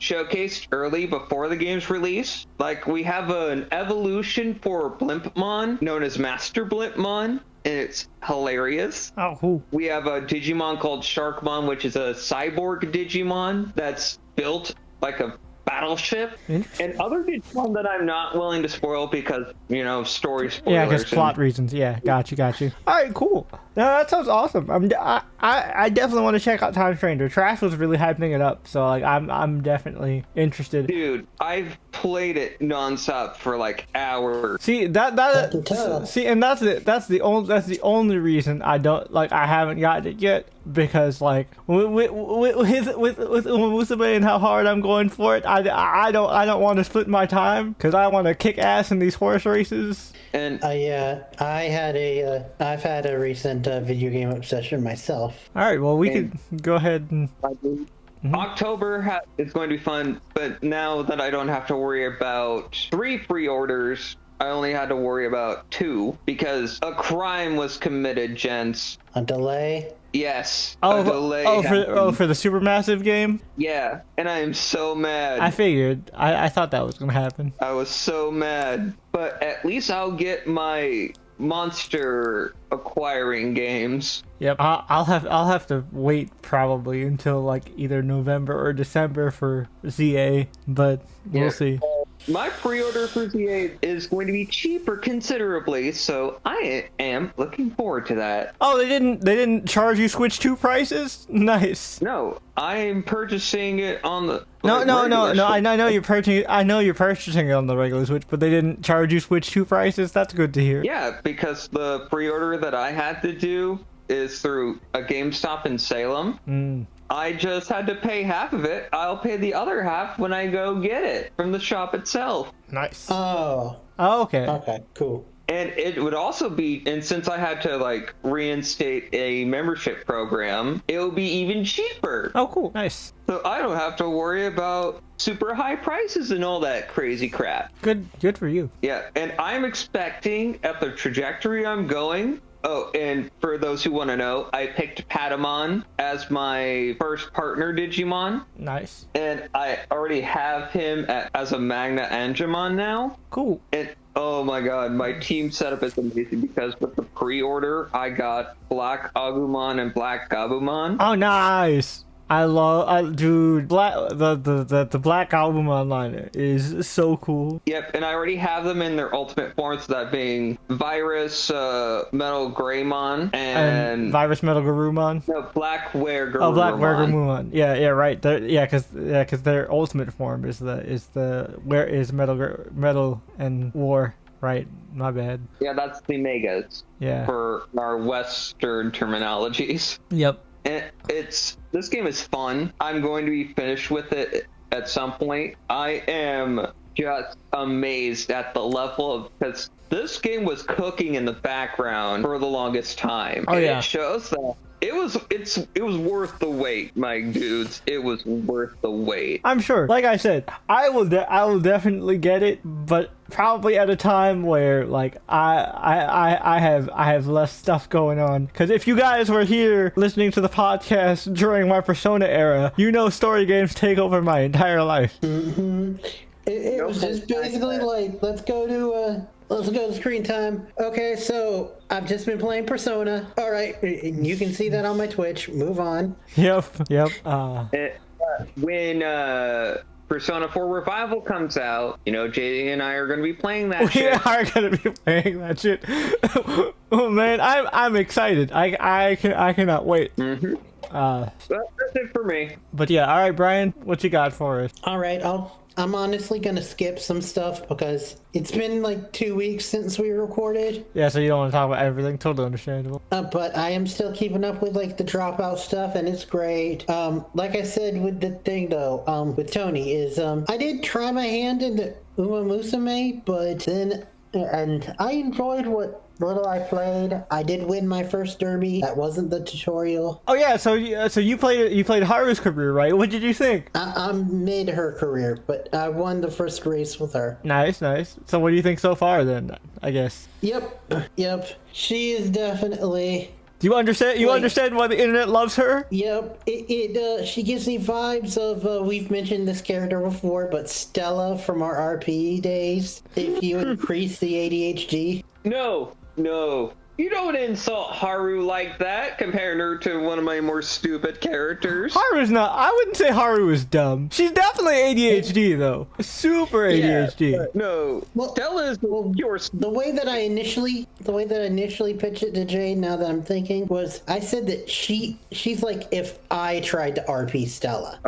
showcased early before the game's release. Like, we have an evolution for Blimpmon known as Master Blimpmon, and it's hilarious. Oh, cool. We have a Digimon called Sharkmon, which is a cyborg Digimon that's built like a battleship. Interesting. And other Digimon that I'm not willing to spoil because, story spoilers. Yeah, because and- plot reasons. Yeah, got you. All right, cool. No, that sounds awesome. I definitely want to check out Time Stranger. Trash was really hyping it up, so like I'm definitely interested. Dude, I've played it nonstop for like hours. See and that's it. That's the only reason I haven't gotten it yet, because like with Musume and how hard I'm going for it, I don't want to split my time, because I want to kick ass in these horse races. And I've had a recent video game obsession myself. All right, well we could go ahead and October is going to be fun, but now that I don't have to worry about 3 pre-orders, I only had to worry about 2 because a crime was committed, gents. A delay? Yes. A delay happened. For the Supermassive game. Yeah, and I am so mad. I figured. I thought that was gonna happen. I was so mad, but at least I'll get my monster acquiring games. Yep. I'll have to wait probably until like either November or December for ZA, but we'll see. My pre-order for ZA is going to be cheaper considerably, so I am looking forward to that. Oh, they didn't charge you Switch 2 prices? Nice. No, I am purchasing it on the No. regular I know you're purchasing. I know you're purchasing it on the regular Switch, but they didn't charge you Switch 2 prices. That's good to hear. Yeah, because the pre-order that I had to do is through a GameStop in Salem. I just had to pay half of it. I'll pay the other half when I go get it from the shop itself. Nice. Oh, okay. okay, cool. And it would also be, and since I had to like reinstate a membership program, it will be even cheaper. Oh, cool. Nice. So I don't have to worry about super high prices and all that crazy crap. Good for you. Yeah, and I'm expecting, at the trajectory I'm going, Oh, and for those who want to know, I picked Patamon as my first partner Digimon. Nice. And I already have him as a Magna Angemon now. Cool. And oh my god, my team setup is amazing because with the pre-order, I got Black Agumon and Black Gabumon. Oh, nice. Dude, the Black Album Online is so cool. Yep, and I already have them in their ultimate forms, that being Virus, Metal Greymon, and Virus Metal Garurumon. no, Black Weregurumon. Oh, Black Weregurumon. Yeah, right. Because their ultimate form is Metal and War. Right, my bad. Yeah, that's the Megas. Yeah. For our Western terminologies. Yep. And this game is fun. I'm going to be finished with it at some point. I am just amazed at the level of, because this game was cooking in the background for the longest time. Oh, yeah. It shows that it was worth the wait, my dudes. It was worth the wait. I'm sure. Like I said, I will definitely get it, but probably at a time where like I have less stuff going on. Because if you guys were here listening to the podcast during my Persona era, you know story games take over my entire life. Mm-hmm. It was just basically like, let's go to screen time. Okay, so I've just been playing Persona. All right, you can see that on my Twitch. Move on. Yep. When Persona 4 Revival comes out, you know, JD and I are going to be playing that shit. We are going to be playing that shit. Oh man, I'm excited. I cannot wait. Mm-hmm. That's it for me. But yeah, all right, Brian, what you got for us? All right, I'm honestly gonna skip some stuff because it's been like 2 weeks since we recorded. Yeah, so you don't want to talk about everything. Totally understandable. But I am still keeping up with like the Dropout stuff, and it's great. Like I said with the thing though, with Tony is I did try my hand into Uma Musume, but then I enjoyed what little I played. I did win my first derby. That wasn't the tutorial. Oh yeah, so you played Haru's career, right? What did you think? I made her career, but I won the first race with her. Nice. So what do you think so far then, I guess? Yep. She is definitely... Do you understand? You understand why the internet loves her? Yep. She gives me vibes of, we've mentioned this character before, but Stella from our RP days. If you increase the ADHD. No. You don't insult Haru like that, comparing her to one of my more stupid characters. Haru's not... I wouldn't say Haru is dumb. She's definitely ADHD, though. Super ADHD. Yeah, no. Well, Stella is yours. The way that I initially pitched it to Jay, now that I'm thinking, was I said that she's like if I tried to RP Stella.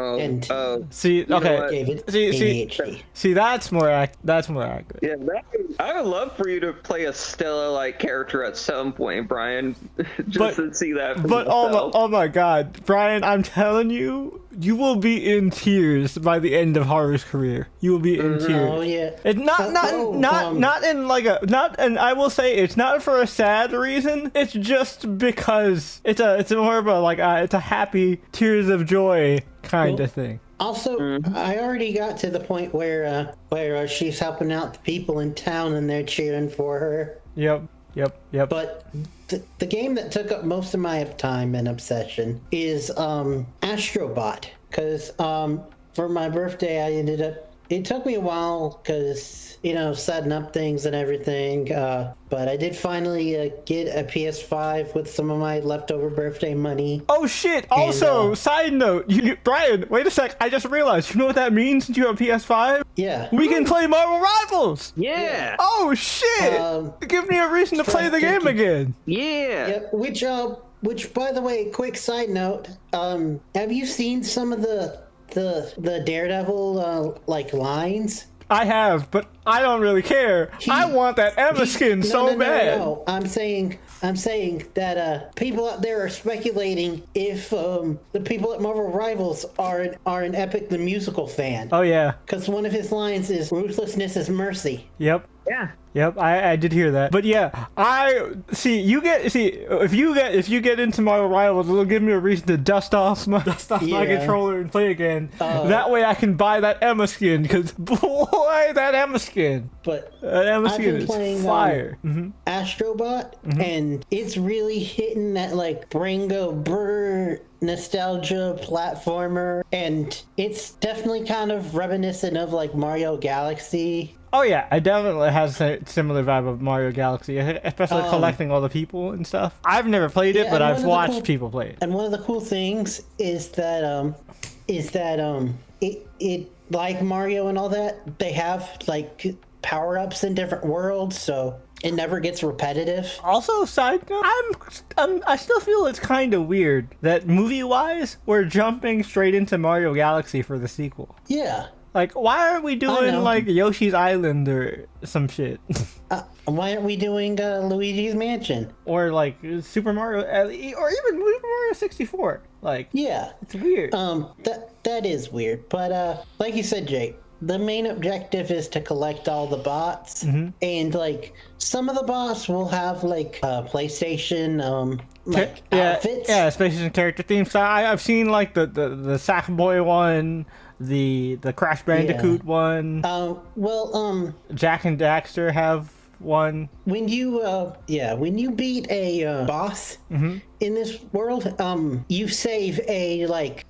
See, okay. Gave it ADHD. See, that's more accurate. Yeah, I would love for you to play a Stella-like character at some point, Brian, to see that. But oh my God, Brian, I'm telling you, you will be in tears by the end of Haru's career. You will be in tears. Oh yeah. It's not in like a and I will say it's not for a sad reason. It's just because it's more of a like it's a happy tears of joy kind of thing. Also, I already got to the point where she's helping out the people in town and they're cheering for her. Yep. But the game that took up most of my time and obsession is Astrobot. Because for my birthday, I ended up... It took me a while because, setting up things and everything. But I did finally get a PS5 with some of my leftover birthday money. Oh, shit. Also, side note, Brian, wait a sec. I just realized, you know what that means since you have a PS5? Yeah. We can play Marvel Rivals. Yeah. Oh, shit. Give me a reason to play the game again. Yeah. Yep. Which, by the way, quick side note, have you seen some of the Daredevil lines? I have, but I don't really care. I want that Emma skin bad. No. I'm saying that people out there are speculating if the people at Marvel Rivals are an Epic the Musical fan. Oh yeah. Because one of his lines is "Ruthlessness is mercy." Yep. Yeah. Yep, I did hear that. But yeah, if you get into Mario Rivals, it'll give me a reason to dust off my controller and play again. That way I can buy that Emma skin, because boy, that Emma skin. But that Emma I've skin been is playing fire. Astrobot, and it's really hitting that like Bringo Brr nostalgia platformer, and it's definitely kind of reminiscent of like Mario Galaxy. Oh yeah, it definitely has a similar vibe of Mario Galaxy, especially collecting all the people and stuff. I've never played it, but I've watched people play it. And one of the cool things is that it like Mario and all that, they have like power-ups in different worlds, so it never gets repetitive. Also, side note, I still feel it's kind of weird that movie-wise, we're jumping straight into Mario Galaxy for the sequel. Yeah. Like, why aren't we doing like Yoshi's Island or some shit? Why aren't we doing Luigi's Mansion? Or like Super Mario, or even Super Mario 64? Like, yeah, it's weird. That is weird, but like you said, Jake, the main objective is to collect all the bots, and like some of the bots will have like PlayStation outfits. Yeah, PlayStation character themes. So I've seen like the Sackboy one, the Crash Bandicoot one. Jack and Daxter have one. When you beat a boss in this world, you save a like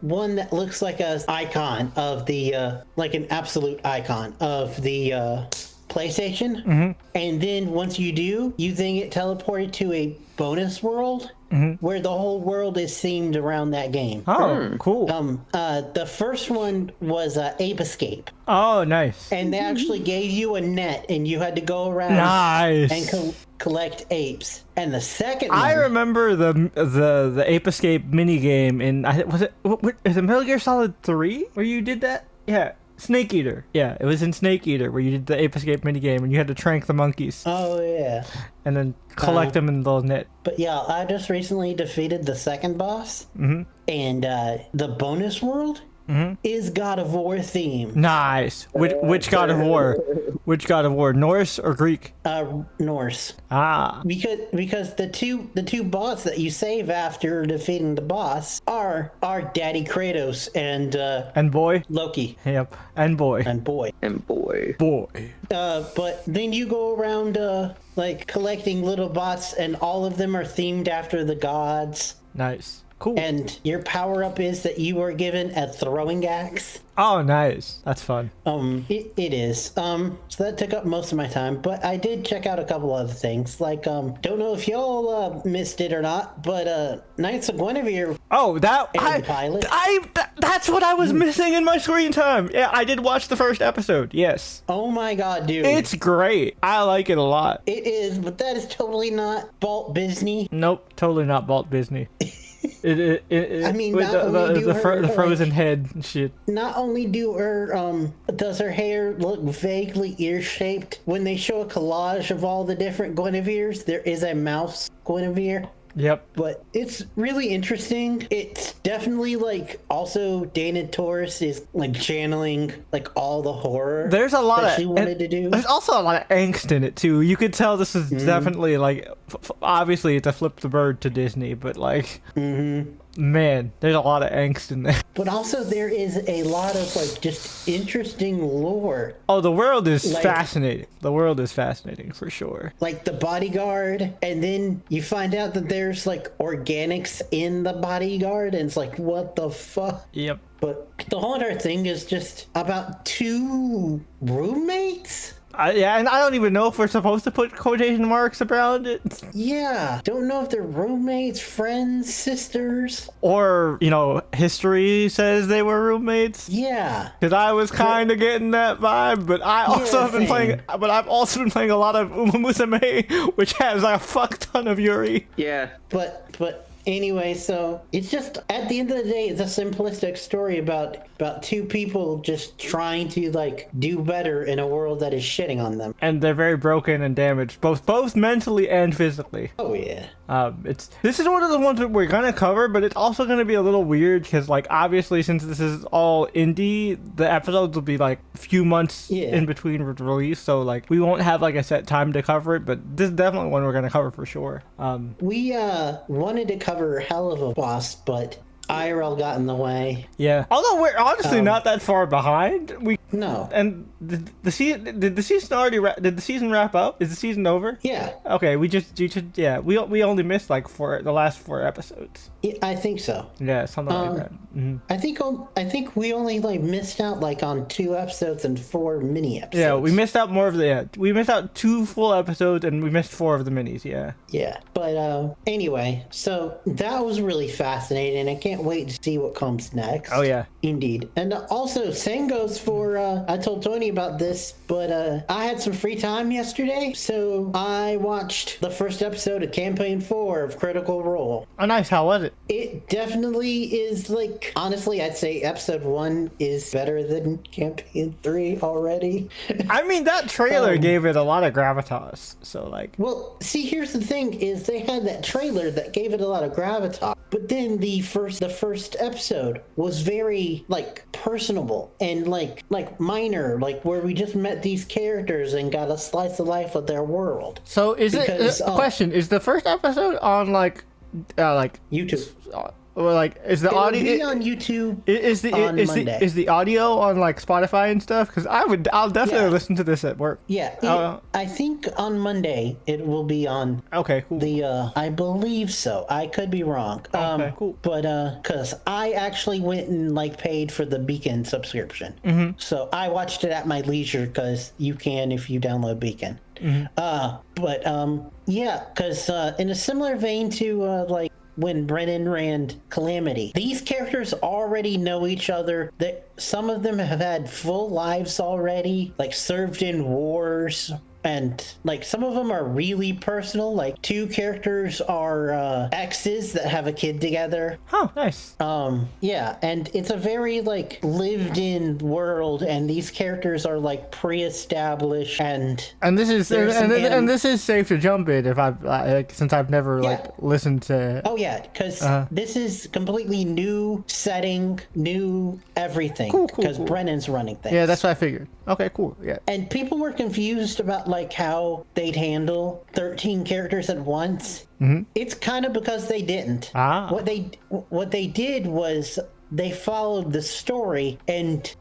one that looks like a icon of the like an absolute icon of the PlayStation, and then once you do, you then get teleported to a bonus world where the whole world is themed around that game. Oh, cool. The first one was Ape Escape. Oh, nice. And they actually gave you a net, and you had to go around and collect apes. And the second one, I remember the Ape Escape mini game in is it Metal Gear Solid 3 where you did that? Yeah. Snake Eater. Yeah, it was in Snake Eater where you did the Ape Escape minigame and you had to trank the monkeys. Oh, yeah. And then collect them in the net. But yeah, I just recently defeated the second boss. And the bonus world is God of War themed. Nice. Which God of War? Which God of War? Norse or Greek? Norse. Ah. Because the two bots that you save after defeating the boss are Daddy Kratos and boy Loki. Yep. And boy. Boy. But then you go around like collecting little bots, and all of them are themed after the gods. Nice. Cool. And your power-up is that you are given a throwing axe. Oh, nice. That's fun. It is. So that took up most of my time, but I did check out a couple other things. Like, don't know if y'all missed it or not, but Knights of Guinevere. Oh, pilot. That's what I was missing in my screen time. Yeah, I did watch the first episode. Yes. Oh my god, dude. It's great. I like it a lot. It is, but that is totally not Walt Disney. Nope, totally not Walt Disney. I mean, with the frozen head and shit. Not only does her hair look vaguely ear-shaped, when they show a collage of all the different Guineveres, there is a mouse Guinevere. Yep. But it's really interesting. It's definitely like also Dana Torres is like channeling like all the horror. There's a lot that she wanted to do. There's also a lot of angst in it too. You could tell this is definitely like obviously it's a flip the bird to Disney, but like man, there's a lot of angst in there. But also there is a lot of like just interesting lore. Oh, the world is fascinating. The world is fascinating for sure. Like the bodyguard, and then you find out that there's like organics in the bodyguard, and it's like, what the fuck? Yep. But the whole entire thing is just about two roommates? Yeah, and I don't even know if we're supposed to put quotation marks around it. Yeah, don't know if they're roommates, friends, sisters. Or, history says they were roommates. Yeah. Because I was kind of getting that vibe, but I've also been playing a lot of Uma Musume, which has like a fuck ton of Yuri. Yeah. But anyway, so it's just, at the end of the day, it's a simplistic story about two people just trying to like do better in a world that is shitting on them. And they're very broken and damaged, both mentally and physically. Oh yeah. This is one of the ones that we're gonna cover, but it's also gonna be a little weird because, like, obviously since this is all indie, the episodes will be like a few months in between release, so like we won't have like a set time to cover it. But this is definitely one we're gonna cover for sure. We wanted to cover Hell of a Boss, but IRL got in the way. Yeah. Although we're honestly not that far behind. No. And did the season already did the season wrap up? Is the season over? Yeah. Okay, we only missed like the last 4 episodes. Yeah, I think so. Yeah, something like that. Mm-hmm. I think we only like missed out like on 2 episodes and 4 mini episodes. Yeah, we missed out more of we missed out 2 full episodes and we missed 4 of the minis. Yeah. Yeah, but anyway, so that was really fascinating. I can't wait to see what comes next. Oh yeah, indeed. And also, same goes for I told Tony about this, but I had some free time yesterday, so I watched the first episode of Campaign 4 of Critical Role. Oh nice. How was it? It definitely is, like, honestly, I'd say episode 1 is better than Campaign 3 already. I mean, that trailer gave it a lot of gravitas, so like... Well, see, here's the thing, is they had that trailer that gave it a lot of gravitas, but then the first episode was very, like, personable and, like minor, like, where we just met these characters and got a slice of life of their world. So question, is the first episode on, like YouTube? Or like, is the audio be on YouTube? Is the audio on like Spotify and stuff? Because I'll definitely listen to this at work. Yeah, I think on Monday it will be on. Okay, cool. I believe so. I could be wrong. Okay, cool. But because I actually went and like paid for the Beacon subscription, so I watched it at my leisure because you can if you download Beacon. Yeah, because in a similar vein to like when Brennan ran Calamity, these characters already know each other. That some of them have had full lives already, like served in wars. And like some of them are really personal. Like 2 characters are exes that have a kid together. Oh, nice. Yeah, and it's a very like lived-in world, and these characters are like pre-established, and this is and this is safe to jump in if I've since I've never like listened to. Oh yeah, because this is completely new setting, new everything. Because cool. Brennan's running things. Yeah, that's what I figured. Okay, cool. Yeah. And people were confused about like how they'd handle 13 characters at once. It's kind of because they didn't. What they did was they followed the story, and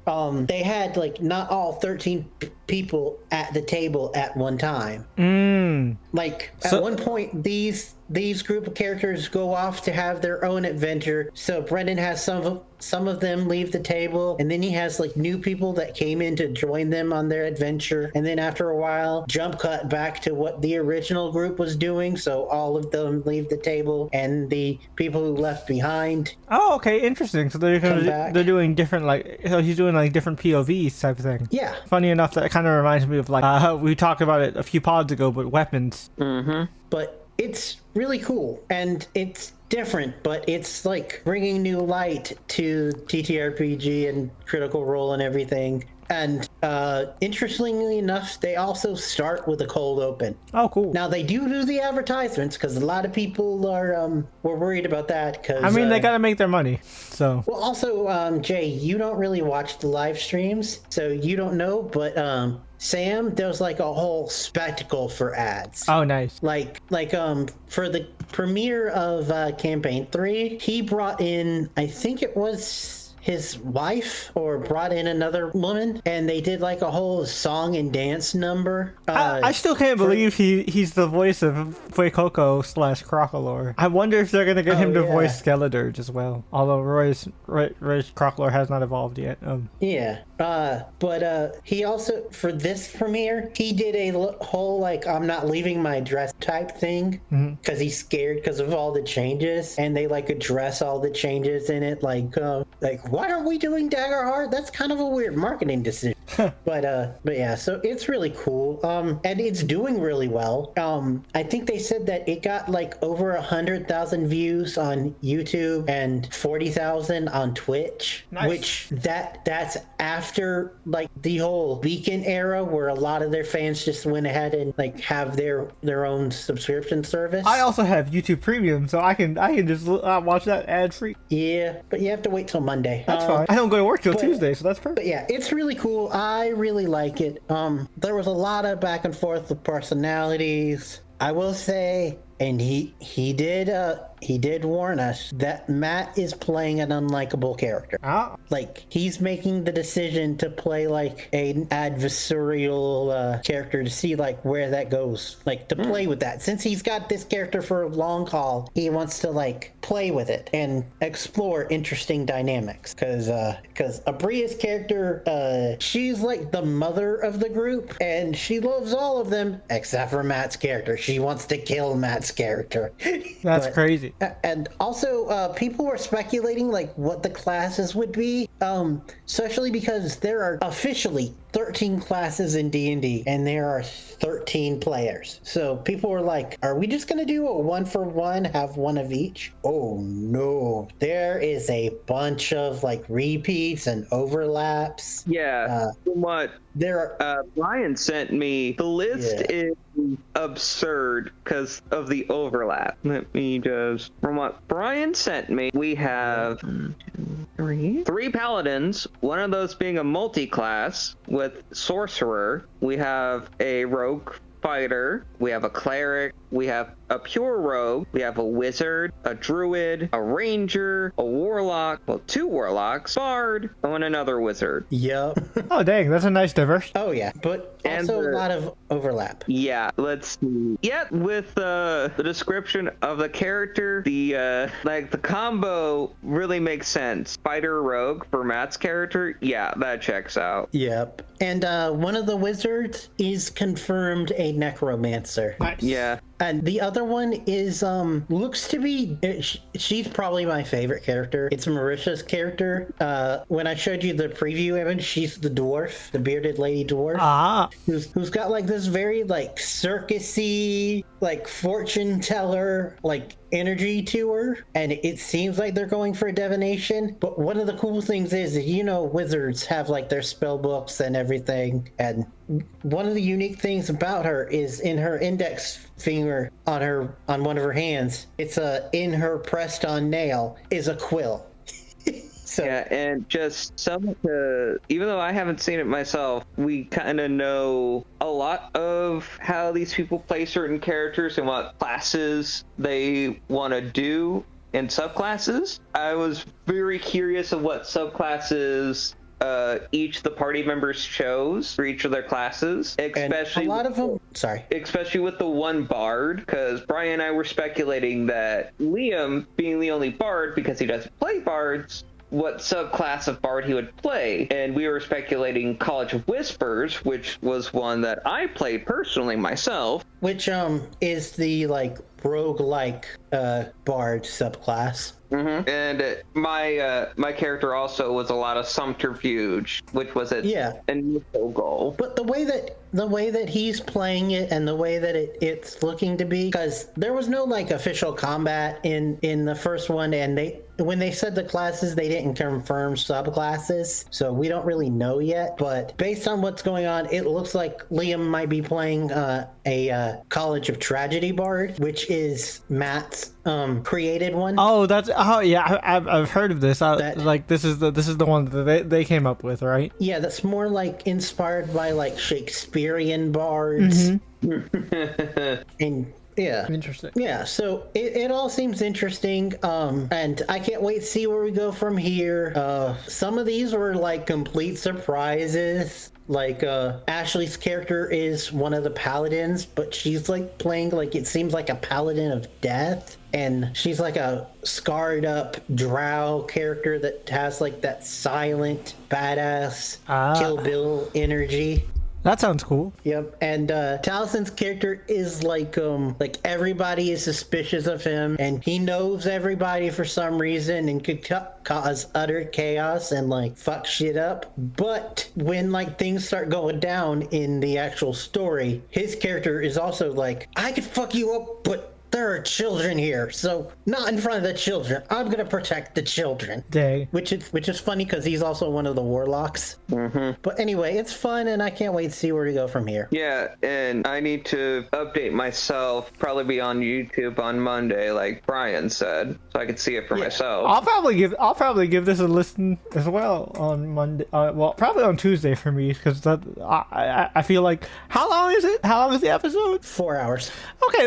they had like not all 13 people at the table at one time. Like at one point these group of characters go off to have their own adventure, so Brendan has some of them leave the table, and then he has like new people that came in to join them on their adventure, and then after a while jump cut back to what the original group was doing, so all of them leave the table and the people who left behind. Oh, okay, interesting. So they're doing different, like, so he's doing like different POVs type of thing. Yeah. Funny enough, that kind of reminds me of like we talked about it a few pods ago, but weapons. But it's really cool, and it's different, but it's like bringing new light to TTRPG and Critical Role and everything. And interestingly enough, they also start with a cold open. Oh, cool. Now they do the advertisements, because a lot of people are were worried about that. Cause, I mean, they gotta make their money. So. Well, also, Jay, you don't really watch the live streams, so you don't know. But Sam, there's like a whole spectacle for ads. Oh, nice. Like for the premiere of Campaign 3, he brought in, I think it was his wife, or brought in another woman, and they did like a whole song and dance number. I still can't believe he's the voice of Fuecoco / Crocolore. I wonder if they're gonna get him to voice Skeledirge as well. Although Roy's Crocolore has not evolved yet. But he also, for this premiere, he did a whole like I'm not leaving my dress type thing, because he's scared because of all the changes, and they like address all the changes in it, like like, why aren't we doing Daggerheart? That's kind of a weird marketing decision. but yeah, so it's really cool. And it's doing really well. I think they said that it got like over 100,000 views on YouTube and 40,000 on Twitch. Nice. Which that's after like the whole Beacon era, where a lot of their fans just went ahead and like have their own subscription service. I also have YouTube Premium, so I can just watch that ad free. Yeah, but you have to wait till Monday. That's fine. I don't go to work till Tuesday, so that's perfect. But yeah, it's really cool. I really like it. There was a lot of back and forth with personalities. I will say, and he did warn us that Matt is playing an unlikable character. Ah. Like, he's making the decision to play like an adversarial character to see like where that goes, like to play with that. Since he's got this character for a long haul, he wants to like play with it and explore interesting dynamics. Because Abria's character, she's like the mother of the group, and she loves all of them except for Matt's character. She wants to kill Matt's character. That's crazy. And also, people were speculating like what the classes would be, especially because there are officially 13 classes in D&D, and there are 13 players. So people were like, are we just gonna do a 1-for-1, have one of each? Oh no, there is a bunch of like repeats and overlaps. Yeah, from what there are Brian sent me, the list is absurd because of the overlap. Let me just, from what Brian sent me, we have three paladins, one of those being a multi-class with sorcerer. We have a rogue fighter, we have a cleric, we have a pure rogue, we have a wizard, a druid, a ranger, a warlock, well, 2 warlocks, bard, and another wizard. Yep. Oh dang, that's a nice diverse. Oh yeah, but also a lot of overlap. Yeah, let's see. Yeah, with the description of the character, the like the combo really makes sense. Fighter rogue for Matt's character, yeah, that checks out. Yep. And one of the wizards is confirmed a necromancer. Nice. Yeah. And the other one is looks to be she's probably my favorite character. It's Marisha's character. When I showed you the preview image, she's the dwarf, the bearded lady dwarf. Ah. Who's got like this very like circusy, like fortune teller like energy to her, and it seems like they're going for divination. But one of the cool things is wizards have like their spell books and everything, and one of the unique things about her is in her index finger on one of her hands, it's in her pressed on nail is a quill. So, yeah, and just even though I haven't seen it myself, we kind of know a lot of how these people play certain characters and what classes they want to do in subclasses. I was very curious of what subclasses each of the party members chose for each of their classes, especially and a lot of them. Especially with the one bard, because Brian and I were speculating that Liam, being the only bard because he doesn't play bards, what subclass of bard he would play, and we were speculating College of Whispers, which was one that I played personally myself, which is the like rogue-like bard subclass. Mm-hmm. And my character also was a lot of subterfuge, which was its initial goal. But the way that he's playing it and the way that it's looking to be, because there was no like official combat in the first one, and when they said the classes, they didn't confirm subclasses, so we don't really know yet. But based on what's going on, it looks like Liam might be playing a College of Tragedy bard, which is Matt's created one. Oh yeah, I've heard of this. This is the one that they came up with, right? Yeah, that's more like inspired by like Shakespearean bards. Mm-hmm. And yeah, interesting. Yeah, so it all seems interesting, and I can't wait to see where we go from here. Some of these were like complete surprises. Like Ashley's character is one of the paladins, but she's like playing like it seems like a paladin of death, and she's like a scarred up drow character that has like that silent badass Kill Bill energy. That sounds cool. Yep, and Talison's character is like everybody is suspicious of him, and he knows everybody for some reason and could cause utter chaos and like fuck shit up. But when like things start going down in the actual story, his character is also like, I could fuck you up, but there are children here, so not in front of the children. I'm gonna protect the children. Dang. Which is funny because he's also one of the warlocks. Mm-hmm. But anyway, it's fun, and I can't wait to see where to go from here. Yeah, and I need to update myself, probably be on YouTube on Monday, like Brian said, so I can see it for myself. I'll probably give this a listen as well on Monday. Well, probably on Tuesday for me, because I feel like, how long is it? How long is the episode? 4 hours. Okay,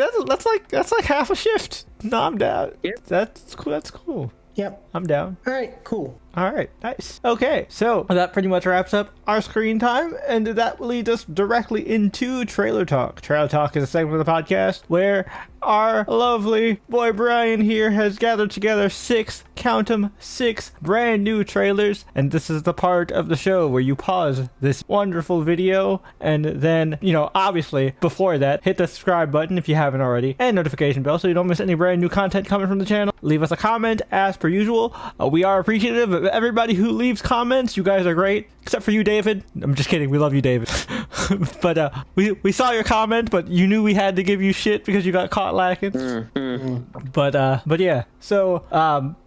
that's like half a shift. No, I'm down. Yep. That's cool. That's cool. Yep. I'm down. All right, cool. All right, nice. Okay, so that pretty much wraps up our screen time, and that leads us directly into Trailer Talk. Trailer Talk is a segment of the podcast where our lovely boy Brian here has gathered together six brand new trailers, and this is the part of the show where you pause this wonderful video, and then, obviously, before that, hit the subscribe button if you haven't already, and notification bell so you don't miss any brand new content coming from the channel. Leave us a comment as per usual. We are appreciative of everybody who leaves comments. You guys are great, except for you, David. I'm just kidding. We love you, David. But we saw your comment, but you knew we had to give you shit because you got caught lacking. But yeah. So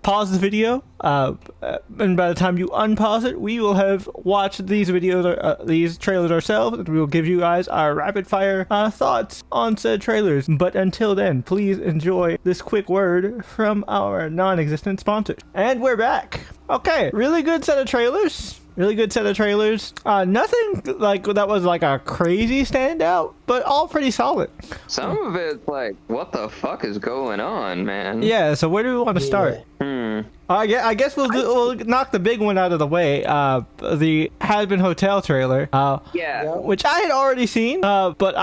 pause the video, and by the time you unpause it, we will have watched these videos, these trailers ourselves, and we will give you guys our rapid fire thoughts on said trailers. But until then, please enjoy this quick word from our non-existent sponsor. And we're back. Okay, really good set of trailers. Nothing like that was like a crazy standout, but all pretty solid. Some of it's like, what the fuck is going on, man? Yeah, so where do we want to start? I guess we'll knock the big one out of the way. The Has Been Hotel trailer. Which I had already seen. But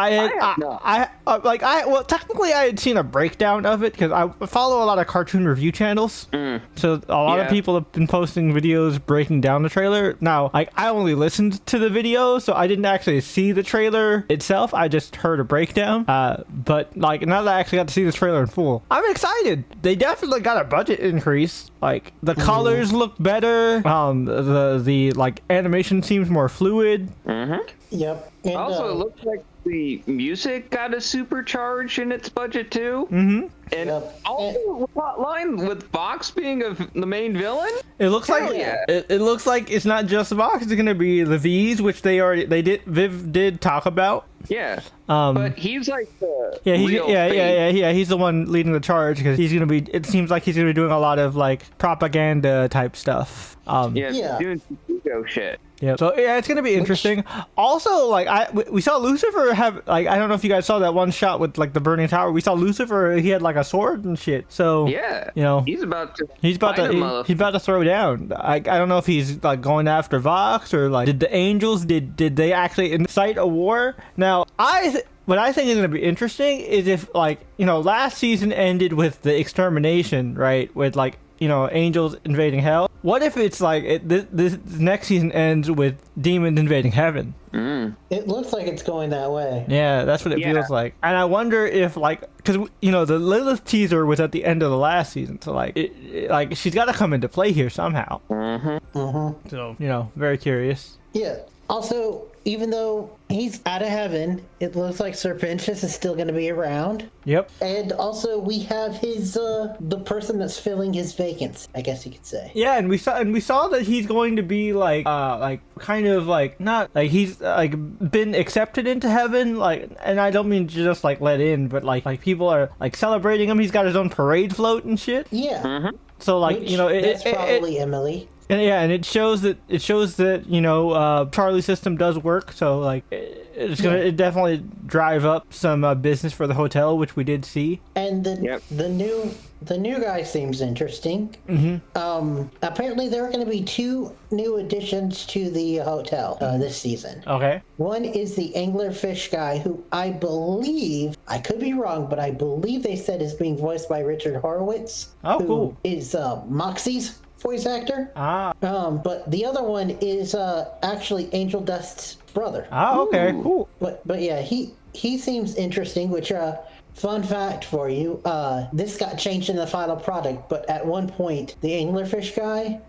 technically I had seen a breakdown of it because I follow a lot of cartoon review channels. So a lot of people have been posting videos breaking down the trailer. Now, I only listened to the video, so I didn't actually see the trailer itself. I just heard a breakdown. But now that I actually got to see the trailer in full, I'm excited. They definitely got a budget increase. Like, the colors look better. The animation seems more fluid. Yep. And, also, it looks like the music got a supercharge in its budget too. And also the plot line with Vox being the main villain. It looks it looks like it's not just Vox. It's gonna be the V's, which Viv did talk about. Yeah. But he's like the he's the one leading the charge because he's gonna be. It seems like he's gonna be doing a lot of like propaganda type stuff. Doing ego shit. Yeah, so it's gonna be interesting. Also, we saw Lucifer have I don't know if you guys saw that one shot with like the burning tower. We saw Lucifer. He had like a sword and shit. So he's about to throw down. I don't know if he's like going after Vox or like did the angels did they actually incite a war? Now what I think is going to be interesting is if last season ended with the extermination, right? With angels invading hell. What if it's this next season ends with demons invading heaven? It looks like it's going that way. Yeah, that's what it feels like. And I wonder if because the Lilith teaser was at the end of the last season, so she's got to come into play here somehow. So very curious. Yeah. Also, even though he's out of heaven, it looks like Serpentius is still going to be around. Yep. And also, we have his the person that's filling his vacancy, I guess you could say. Yeah, and we saw that he's going to be he's been accepted into heaven, and I don't mean just let in, but like people are celebrating him. He's got his own parade float and shit. Yeah. So that's probably Emily. And it shows that Charlie's system does work. So it's gonna definitely drive up some business for the hotel, which we did see. And the new guy seems interesting. Apparently there are going to be 2 new additions to the hotel this season. Okay. One is the anglerfish guy, who I believe, I could be wrong, but I believe they said is being voiced by Richard Horowitz. Oh, cool. Is Moxie's voice actor. Ah. But the other one is actually Angel Dust's brother. Oh, okay, Ooh. cool. But yeah, he seems interesting. Which fun fact for you, this got changed in the final product. But at one point, the anglerfish guy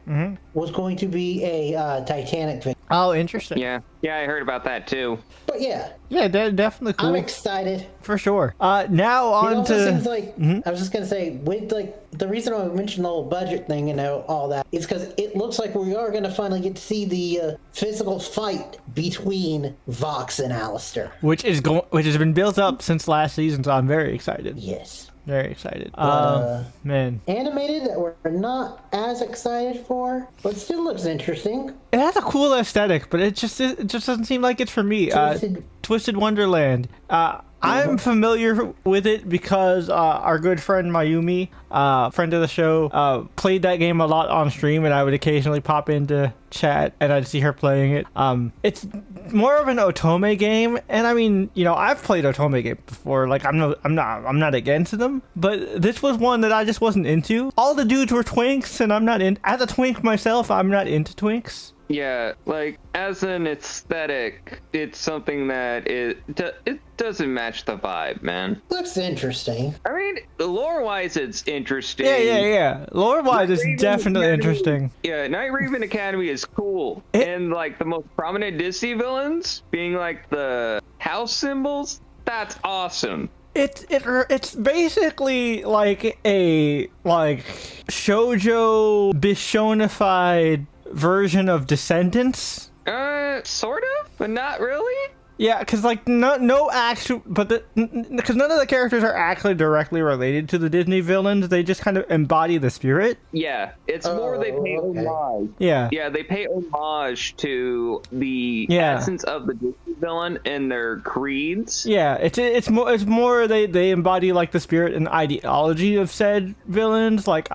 was going to be a Titanic victim. Oh, interesting. Yeah, I heard about that too. But yeah, Yeah, definitely cool. I'm excited. For sure. Now on It also to. seems like I was just gonna say, with like the reason I mentioned the whole budget thing and all that is because it looks like we are gonna finally get to see the physical fight between Vox and Alistair. Which has been built up since last season, so I'm very excited. Yes. Very excited. Man, Animated that we're not as excited for, but still looks interesting. it has a cool aesthetic, but it just doesn't seem like it's for me. Twisted Wonderland. I'm familiar with it because our good friend Mayumi, friend of the show, played that game a lot on stream, and I would occasionally pop into chat and I'd see her playing it. It's more of an otome game, and I mean, I've played otome games before. Like, I'm not against them, but this was one that I just wasn't into. All the dudes were twinks, and I'm not in. As a twink myself, I'm not into twinks. Yeah, like, as an aesthetic, it's something that it doesn't match the vibe, man. Looks interesting. I mean, lore-wise, it's interesting. Yeah. Lore-wise, it's definitely interesting. Yeah, Night Raven Academy is cool. And, like, the most prominent Disney villains being, like, the house symbols, that's awesome. It's basically like a shoujo bishonified version of Descendants. Sort of, but not really. Yeah, because like no actual, but because none of the characters are actually directly related to the Disney villains. They just kind of embody the spirit. Yeah, it's more they pay homage. Yeah, they pay homage to the essence of the Disney villain and their creeds. Yeah, it's more they embody like the spirit and ideology of said villains. Like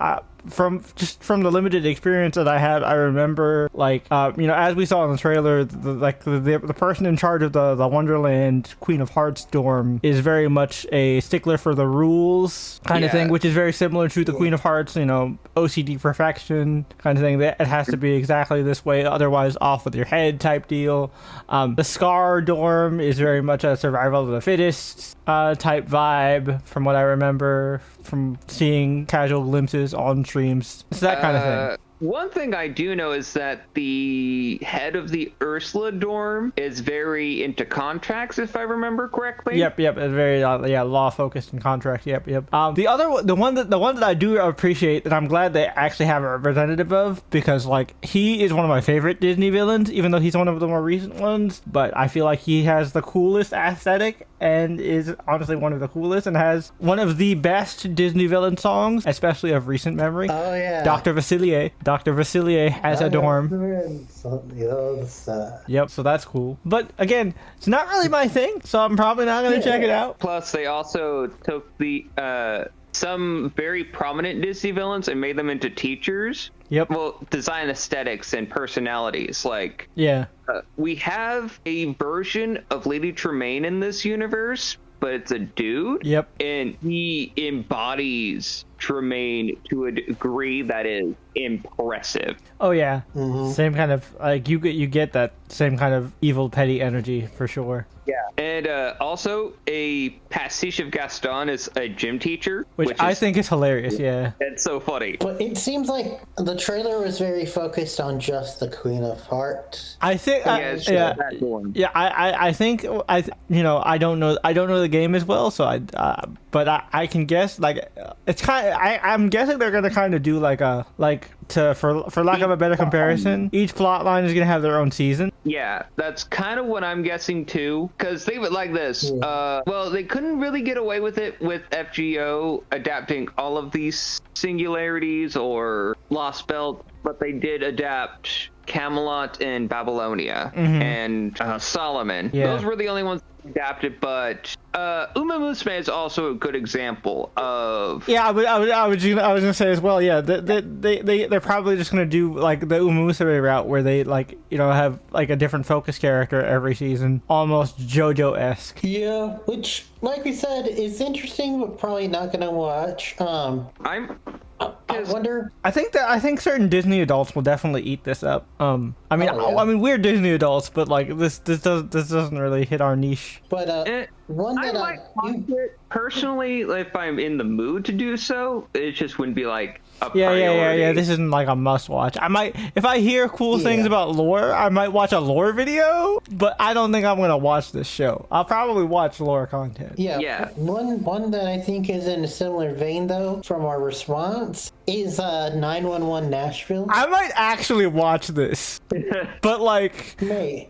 from the limited experience that I had, I remember as we saw in the trailer, the person in charge of the Wonderland Queen of Hearts dorm is very much a stickler for the rules kind of thing, which is very similar to the Queen of Hearts, OCD perfection kind of thing. That it has to be exactly this way, otherwise off with your head type deal. The Scar dorm is very much a survival of the fittest type vibe, from what I remember from seeing casual glimpses on streams. It's that kind of thing. One thing I do know is that the head of the Ursula dorm is very into contracts, if I remember correctly. Yep. It's very law focused and contracts. Yep. The one that I do appreciate, that I'm glad they actually have a representative of, because like he is one of my favorite Disney villains, even though he's one of the more recent ones. But I feel like he has the coolest aesthetic and is honestly one of the coolest and has one of the best Disney villain songs, especially of recent memory. Oh yeah, Dr. Vasilier. Dr. Vasilier has a dorm. Yep, so that's cool. But again, it's not really my thing, so I'm probably not going to check it out. Plus, they also took the some very prominent Disney villains and made them into teachers. Yep. Well, design aesthetics and personalities. Like, we have a version of Lady Tremaine in this universe, but it's a dude. Yep. And he embodies Tremaine to a degree that is impressive. Oh yeah. Same kind of like you get that same kind of evil petty energy for sure. Yeah. And also a pastiche of Gaston is a gym teacher, which I think is hilarious. Yeah. It's so funny. But it seems like the trailer was very focused on just the Queen of Hearts. I think I think I don't know the game as well, so but I can guess, like, it's kind of, I'm guessing they're gonna kind of do for lack of a better comparison, each plot line is gonna have their own season. Yeah, that's kind of what I'm guessing too. Because think of it like this. Well, they couldn't really get away with it with FGO adapting all of these singularities or Lost Belt, but they did adapt Camelot and Babylonia and Solomon. Those were the only ones adapted, but Uma Musume is also a good example of. Yeah, I was gonna say as well. Yeah, they're probably just gonna do like the Uma Musume route, where they have like a different focus character every season, almost JoJo-esque. Yeah, which, like we said, is interesting, but probably not gonna watch. I wonder. I think certain Disney adults will definitely eat this up. I mean we're Disney adults, but like this doesn't really hit our niche. But one I that might watch it personally if I'm in the mood to do so. It just wouldn't be like a priority. Yeah. This isn't like a must watch. I might, if I hear cool things about lore, I might watch a lore video, but I don't think I'm gonna watch this show. I'll probably watch lore content. Yeah. One that I think is in a similar vein though from our response is 911 Nashville. I might actually watch this, but like,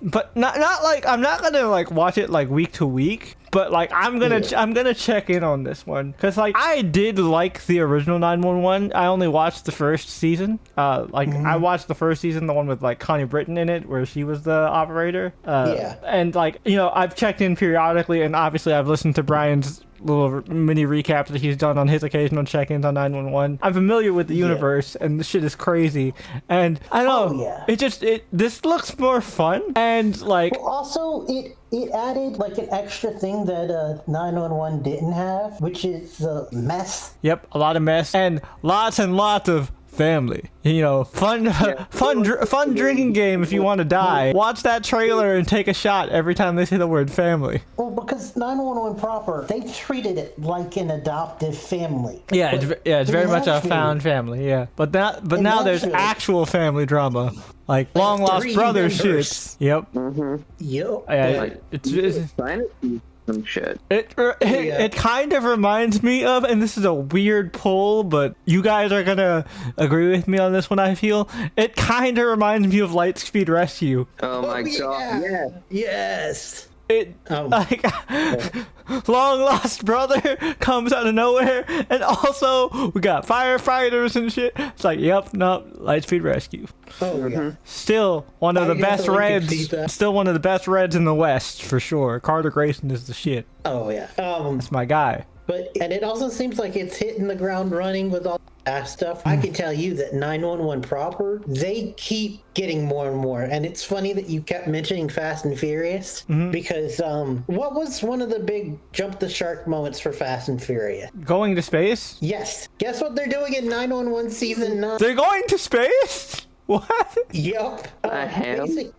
but not like I'm not gonna like watch it like week to week. But like I'm gonna check in on this one because like I did like the original 911. I only watched the first season. I watched the first season, the one with like Connie Britton in it, where she was the operator. And like I've checked in periodically, and obviously I've listened to Brian's little mini recaps that he's done on his occasional check-ins on 911. I'm familiar with the universe, and this shit is crazy. And I don't know, this looks more fun, and like also it added like an extra thing that 911 didn't have, which is mess. Yep, a lot of mess and lots of family. Fun drinking game if you want to die. Watch that trailer and take a shot every time they say the word family. Well, because 911 proper, they treated it like an adoptive family. Yeah, it's very much a found family. Yeah, but now there's actual family drama. Like long lost brother shit. Yep. Yep. Yeah, it's some shit. It kind of reminds me of, and this is a weird pull, but you guys are gonna agree with me on this one. I feel it kind of reminds me of Lightspeed Rescue. Oh my god! Yeah. Yes. Long lost brother comes out of nowhere, and also we got firefighters and shit. It's like, Lightspeed Rescue. Still one of the best reds. Still one of the best reds in the West for sure. Carter Grayson is the shit. Oh yeah. That's my guy. And it also seems like it's hitting the ground running with all that stuff. I can tell you that 911 proper, they keep getting more and more. And it's funny that you kept mentioning Fast and Furious because what was one of the big jump the shark moments for Fast and Furious? Going to space? Yes. Guess what they're doing in 911 season 9? They're going to space? What? Yup.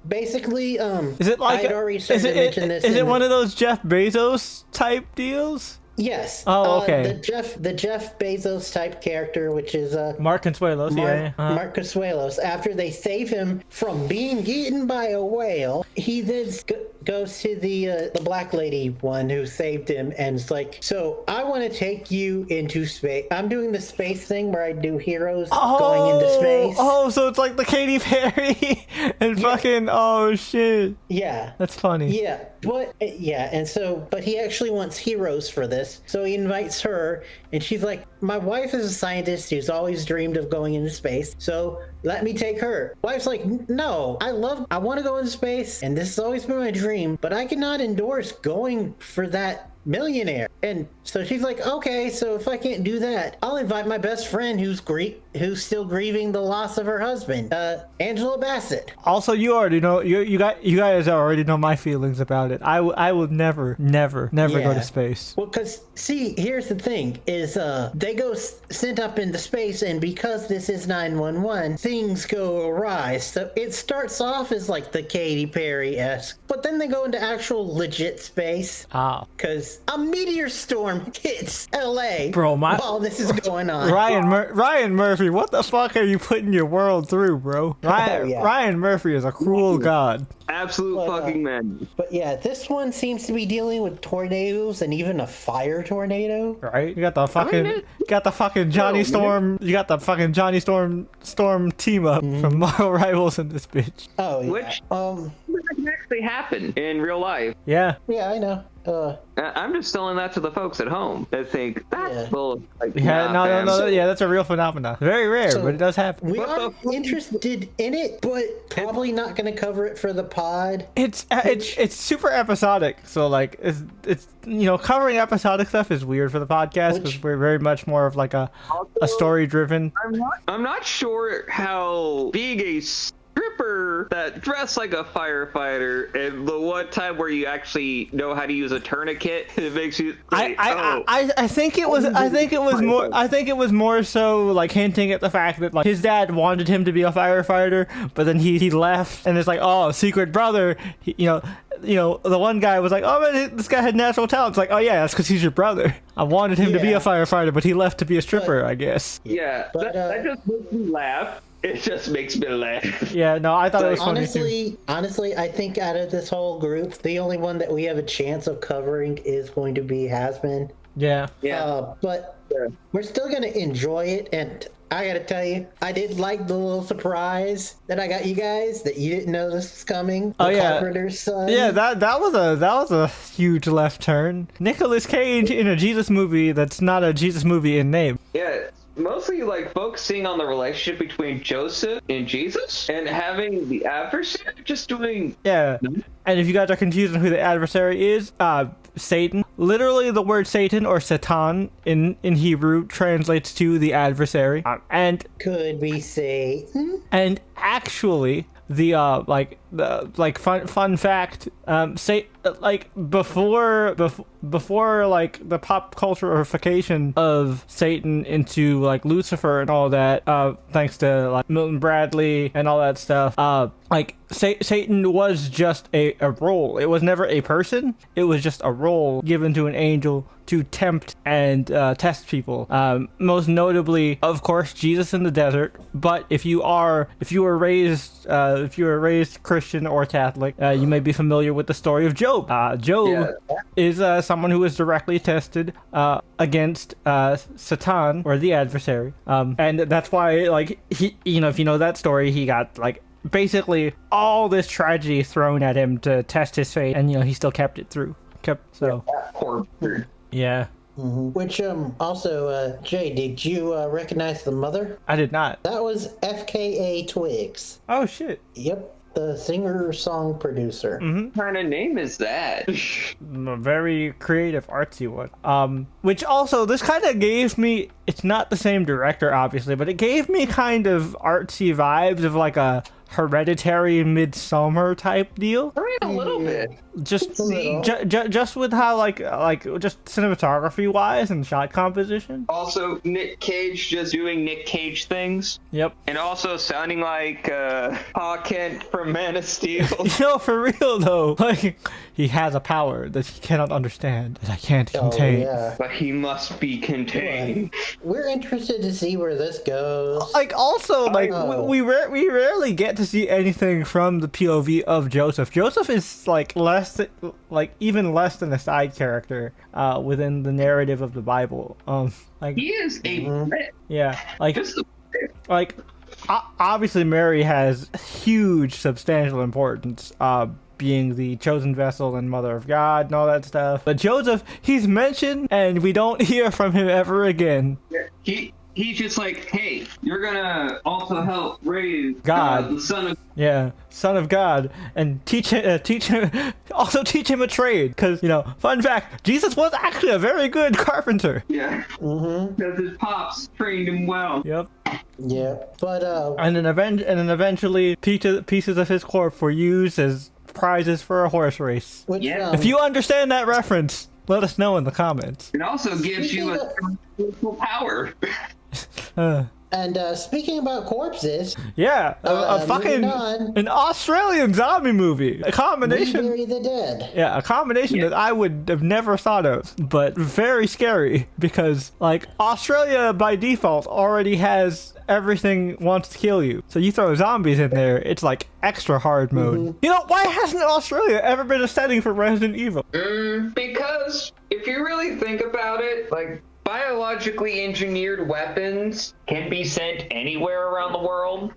Basically, is it like I had already started to mention this. Is it one of those Jeff Bezos type deals? Yes. Oh, okay. The Jeff Bezos type character, which is Mark Consuelos. Mark Consuelos. After they save him from being eaten by a whale, he then goes to the black lady one who saved him, and it's like, so I want to take you into space. I'm doing the space thing where I do heroes going into space. Oh, so it's like the Katy Perry and fucking shit. Yeah. That's funny. Yeah. But he actually wants heroes for this. So he invites her, and she's like, my wife is a scientist who's always dreamed of going into space, so let me take her. Wife's like, no, I want to go into space, and this has always been my dream, but I cannot endorse going for that millionaire. And so she's like, okay, so if I can't do that, I'll invite my best friend who's still grieving the loss of her husband, Angela Bassett. Also, you already know, you guys already know my feelings about it. I would never go to space. Well, because see, here's the thing is they go sent up into space, and because this is 911, things go awry. So it starts off as like the Katy Perry-esque, but then they go into actual legit space. Because a meteor storm hits LA while this is going on. Ryan Murphy, what the fuck are you putting your world through, bro? Ryan Murphy is a cruel god. Absolute fucking man. But yeah, this one seems to be dealing with tornadoes and even a fire tornado. Right? You got the fucking Johnny Storm. You got the fucking Johnny Storm team up from Marvel Rivals in this bitch. Oh yeah. Which can actually happen in real life. Yeah. Yeah, I know. I'm just telling that to the folks at home that think that's bull. Like, no. Yeah, that's a real phenomenon. Very rare, but it does happen. We are interested in it, but probably not going to cover it for the pod. It's super episodic, so like it's covering episodic stuff is weird for the podcast because we're very much more of like a story driven. I'm not sure how being a strip stripper that dressed like a firefighter, and the one time where you actually know how to use a tourniquet, it makes you like, I think it was more so like hinting at the fact that like his dad wanted him to be a firefighter, but then he left, and it's like, oh, secret brother, you know, the one guy was like, oh man, this guy had natural talent. It's like, oh yeah, that's because he's your brother. I wanted him to be a firefighter, but he left to be a stripper, I guess. Yeah, but, that just makes me laugh. It just makes me laugh. Yeah, no, I thought it was funny too. Honestly, I think out of this whole group, the only one that we have a chance of covering is going to be Hasman. Yeah. But we're still going to enjoy it, and I gotta tell you, I did like the little surprise that I got you guys that you didn't know this was coming. Carpenter's son. Yeah, that was a huge left turn. Nicolas Cage in a Jesus movie that's not a Jesus movie in name. Yeah, mostly like focusing on the relationship between Joseph and Jesus, and having the adversary just doing. Yeah, and if you guys are confused on who the adversary is, Satan. Literally, the word Satan or Satan in Hebrew translates to the adversary. And could be Satan. And actually, the fun fact, before like the pop cultureification of Satan into like Lucifer and all that, thanks to like Milton Bradley and all that stuff, Satan was just a role. It was never a person. It was just a role given to an angel to tempt and test people. Most notably, of course, Jesus in the desert. But if you were raised Christian or Catholic, you may be familiar with the story of Job. Job is someone who was directly tested against Satan, or the adversary. And that's why, like, he, if you know that story, he got like basically all this tragedy thrown at him to test his faith, and he still kept it through. Yeah. Mm-hmm. Which also, Jay, did you recognize the mother? I did not. That was FKA Twigs. Oh shit. Yep. The singer-song producer. Mm-hmm. What kind of name is that? A very creative, artsy one. Which also, this kind of gave me, it's not the same director, obviously, but it gave me kind of artsy vibes of like a Hereditary Midsummer type deal. A little bit. Just with how like just cinematography wise and shot composition. Also, Nick Cage just doing Nick Cage things. Yep. And also sounding like Pa Kent from Man of Steel. For real though, like he has a power that he cannot understand, that I can't contain. Yeah. But he must be contained. We're interested to see where this goes. Like also, like we rarely get to see anything from the POV of Joseph. Joseph is like even less than a side character within the narrative of the Bible. He is a yeah, obviously Mary has huge substantial importance, being the chosen vessel and mother of God and all that stuff. But Joseph, he's mentioned and we don't hear from him ever again. He's just like, hey, you're gonna also help raise God, the son of son of God, and teach him a trade. Because fun fact, Jesus was actually a very good carpenter. Yeah. Because his pops trained him well. Yep. Yeah, but and then eventually pieces of his corpse were used as prizes for a horse race. If you understand that reference, let us know in the comments. It also gives you a spiritual power. And speaking about corpses, an Australian zombie movie, a combination. We Bury the Dead. Yeah, a combination that I would have never thought of, but very scary because like Australia by default already has everything wants to kill you, so you throw zombies in there, it's like extra hard mode. Why hasn't Australia ever been a setting for Resident Evil? Because if you really think about it, like, biologically engineered weapons can be sent anywhere around the world.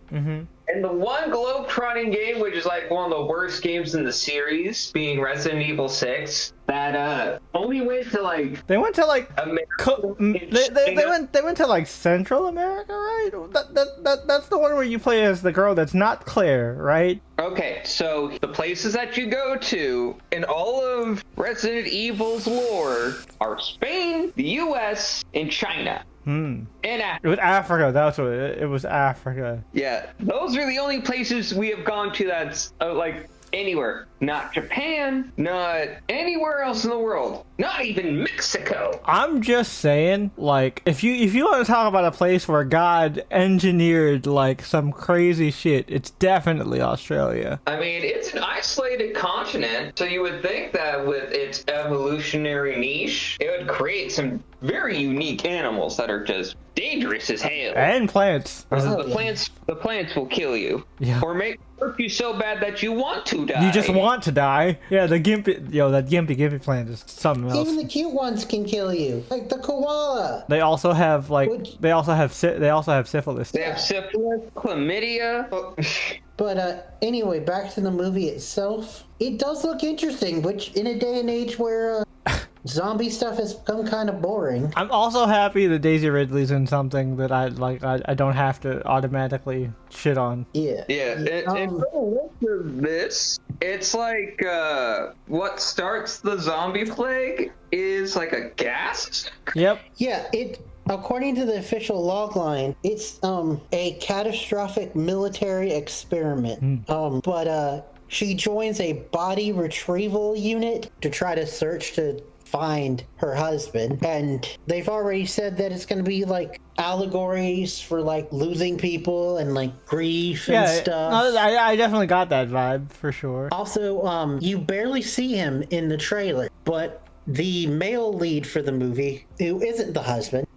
And the one globe-trotting game, which is like one of the worst games in the series, being Resident Evil 6, that only went to like they went to like America. they went to like Central America, right? That's the one where you play as the girl that's not Claire, right? Okay, so the places that you go to in all of Resident Evil's lore are Spain, the US, and China. In It was Africa. That's what it was. Africa. Yeah, those are the only places we have gone to that's like anywhere. Not Japan, not anywhere else in the world. Not even Mexico. I'm just saying, like, if you want to talk about a place where God engineered like some crazy shit, it's definitely Australia. I mean, it's an isolated continent, so you would think that with its evolutionary niche, it would create some very unique animals that are just dangerous as hell. And plants. The plants will kill you. Yeah. Or hurt you so bad that you want to die. You just want to die. Yeah, the gimpy, that gimpy plant is something else. Even the cute ones can kill you, like the koala. They also have like they also have syphilis. They have syphilis, chlamydia. But anyway, back to the movie itself. It does look interesting, which in a day and age where zombie stuff has become kind of boring. I'm also happy that Daisy Ridley's in something that I don't have to automatically shit on. Yeah. And for the look of this, it's like what starts the zombie plague is like a gas. Yep. Yeah, according to the official logline, it's a catastrophic military experiment. But she joins a body retrieval unit to try to search to find her husband, and they've already said that it's going to be like allegories for like losing people and like grief and stuff. I definitely got that vibe for sure. Also, you barely see him in the trailer, but the male lead for the movie, who isn't the husband,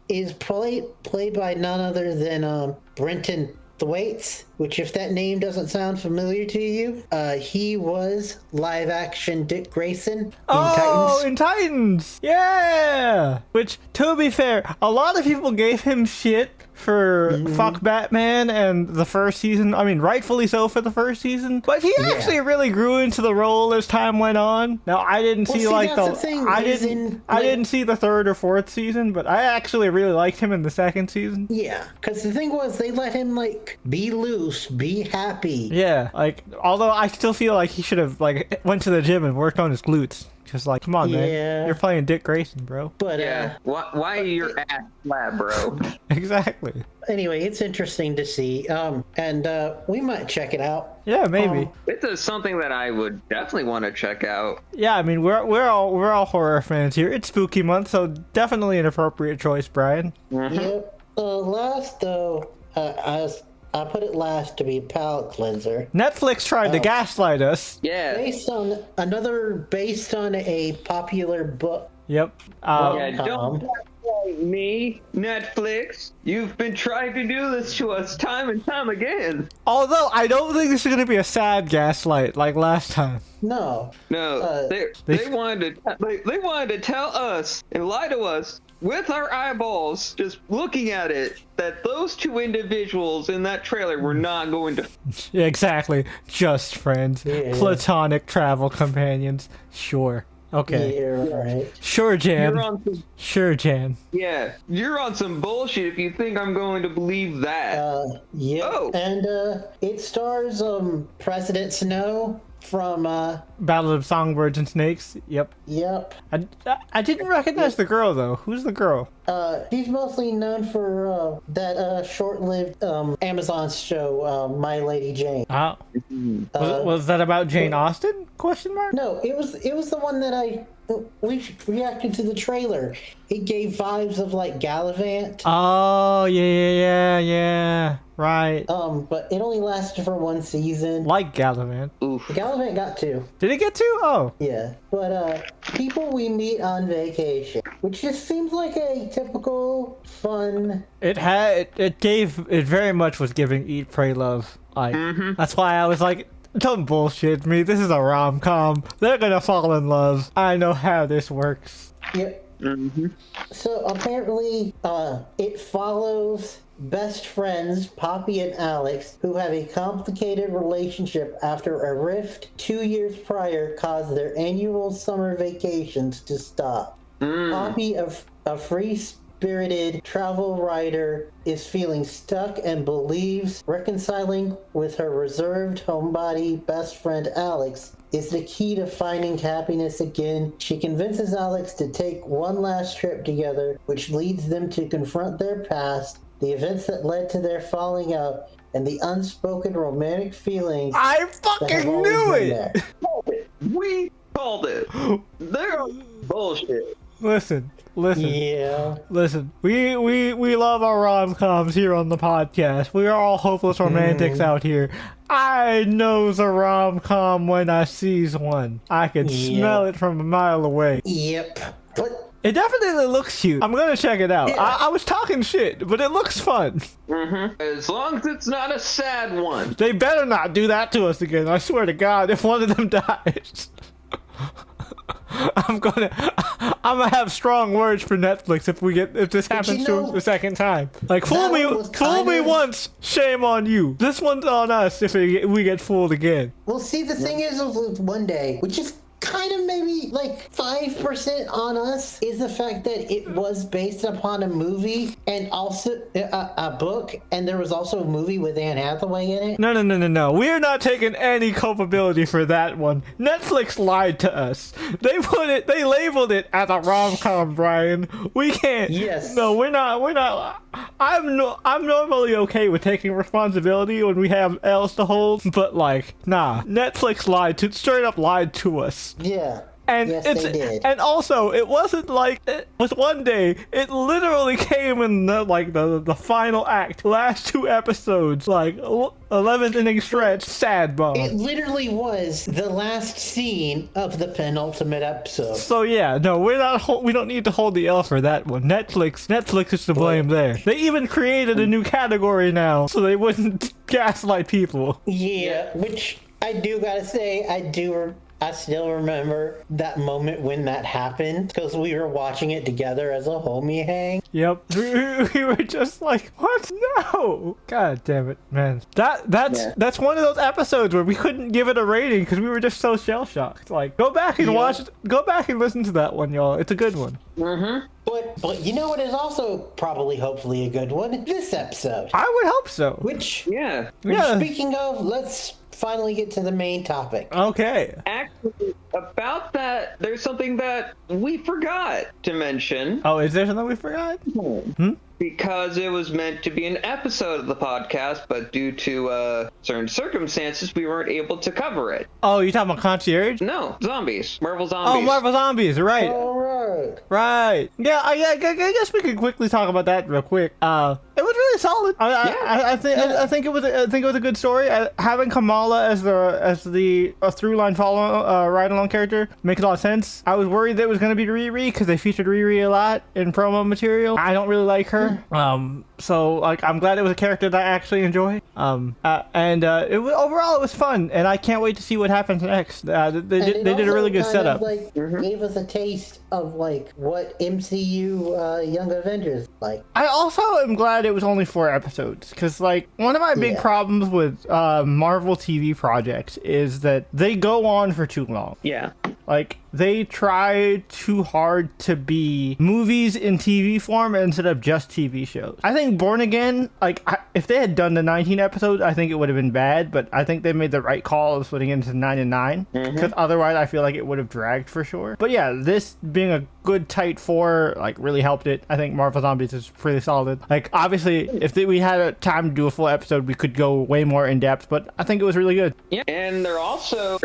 is played by none other than Brenton Thwaites, which, if that name doesn't sound familiar to you, he was live action Dick Grayson in Titans. In Titans! Yeah! Which, to be fair, a lot of people gave him shit for fuck Batman and the first season. I mean, rightfully so for the first season, but he actually really grew into the role as time went on. Now, I didn't see I didn't see the third or fourth season, but I actually really liked him in the second season. Yeah, because the thing was, they let him like be loose, be happy. Yeah, like, although I still feel like he should have like went to the gym and worked on his glutes. Just like, come on, man. You're playing Dick Grayson, bro. But why are your ass flat, bro? Exactly. Anyway, it's interesting to see, and we might check it out. Yeah, maybe. It's something that I would definitely want to check out. Yeah, I mean, we're all horror fans here. It's spooky month, so definitely an appropriate choice, Brian. Yep. Last though, I put it last to be palate cleanser. Netflix tried to gaslight us. Yeah. Based on a popular book. Yep. Don't gaslight me, Netflix. You've been trying to do this to us time and time again. Although I don't think this is gonna be a sad gaslight like last time. No. They wanted to tell us and lie to us with our eyeballs, just looking at it, that those two individuals in that trailer were not going to... Yeah, exactly. Just friends. Yeah. Platonic travel companions. Sure. Okay. Yeah, right. Sure, Jan. Sure, Jan. Yeah, you're on some bullshit if you think I'm going to believe that. Yep. Oh. And it stars President Snow from Battle of Songbirds and Snakes. Yep. I didn't recognize the girl though. Who's the girl? She's mostly known for that short-lived Amazon show, My Lady Jane. Oh. Was that about Jane Austen? Question mark? No, it was the one that we reacted to the trailer. It gave vibes of like Gallivant. Oh yeah. Right. But it only lasted for one season. Like Gallivant. Oof. Gallivant got two. Did it get two? Oh. Yeah. But people we meet on vacation, which just seems like a typical fun. It very much was giving Eat, Pray, Love. Like that's why I was like, don't bullshit me. This is a rom-com. They're gonna fall in love. I know how this works. Yep. So apparently, it follows best friends Poppy and Alex, who have a complicated relationship after a rift 2 years prior caused their annual summer vacations to stop. Poppy, a free spirited travel writer is feeling stuck and believes reconciling with her reserved homebody best friend Alex is the key to finding happiness again. She convinces Alex to take one last trip together, which leads them to confront their past, the events that led to their falling out, and the unspoken romantic feelings. I fucking knew it! We called it. They're bullshit. Listen. Yeah. Listen. We love our rom-coms here on the podcast. We are all hopeless romantics out here. I knows a rom-com when I sees one. I can smell it from a mile away. Yep. But it definitely looks cute. I'm gonna check it out. Yeah. I was talking shit, but it looks fun. As long as it's not a sad one. They better not do that to us again. I swear to God, if one of them dies. I'm gonna have strong words for Netflix if this happens to us the second time. Like fool me once, shame on you. This one's on us if we get fooled again. well, see, the thing is with One Day, which is kind of maybe like 5% on us, is the fact that it was based upon a movie and also a book, and there was also a movie with Anne Hathaway in it. No. We're not taking any culpability for that one. Netflix lied to us. They labeled it as a rom-com, Brian. We can't. Yes. No, we're not. I'm normally okay with taking responsibility when we have L's to hold, but like, nah. Netflix straight up lied to us. Yeah. And yes, they did. And also, it wasn't like with One Day. It literally came in the final act, last 2 episodes, like 11th inning stretch. Sad bomb. It literally was the last scene of the penultimate episode. So yeah, no, we don't need to hold the L for that one. Netflix is to blame there. They even created a new category now, so they wouldn't gaslight people. Yeah, which I do gotta say, I still remember that moment when that happened, because we were watching it together as a homie hang. Yep. We were just like, what? No! God damn it, man. That's one of those episodes where we couldn't give it a rating because we were just so shell-shocked. Like, go back and listen to that one, y'all. It's a good one. But you know what is also probably hopefully a good one? This episode. I would hope so. Which, Yeah. speaking of, let's finally get to the main topic. Okay. Actually, about that, there's something that we forgot to mention. Oh, is there something we forgot? Because it was meant to be an episode of the podcast, but due to certain circumstances, we weren't able to cover it. Oh, you talking about Concierge? No, zombies. Marvel Zombies. Oh, Marvel Zombies, right. All right. Right. Yeah, I guess we could quickly talk about that real quick. It was really solid. I think it was a good story. Having Kamala as the through line follow ride along character makes a lot of sense. I was worried that it was going to be Riri because they featured Riri a lot in promo material. I don't really like her. So like I'm glad it was a character that I actually enjoy. Overall it was fun, and I can't wait to see what happens next. They did a really good setup. Gave us a taste of like what MCU Young Avengers like. I also am glad it was only 4 episodes, because like one of my big problems with Marvel TV projects is that they go on for too long. Yeah. Like they try too hard to be movies in TV form instead of just TV shows. I think Born Again, if they had done the 19 episodes, I think it would have been bad, but I think they made the right call of splitting it into 9 and 9, because otherwise I feel like it would have dragged for sure. But yeah, this being a good tight 4 like really helped it. I think Marvel Zombies is pretty solid. Like obviously if we had a time to do a full episode, we could go way more in depth, but I think it was really good. Yeah, and they're also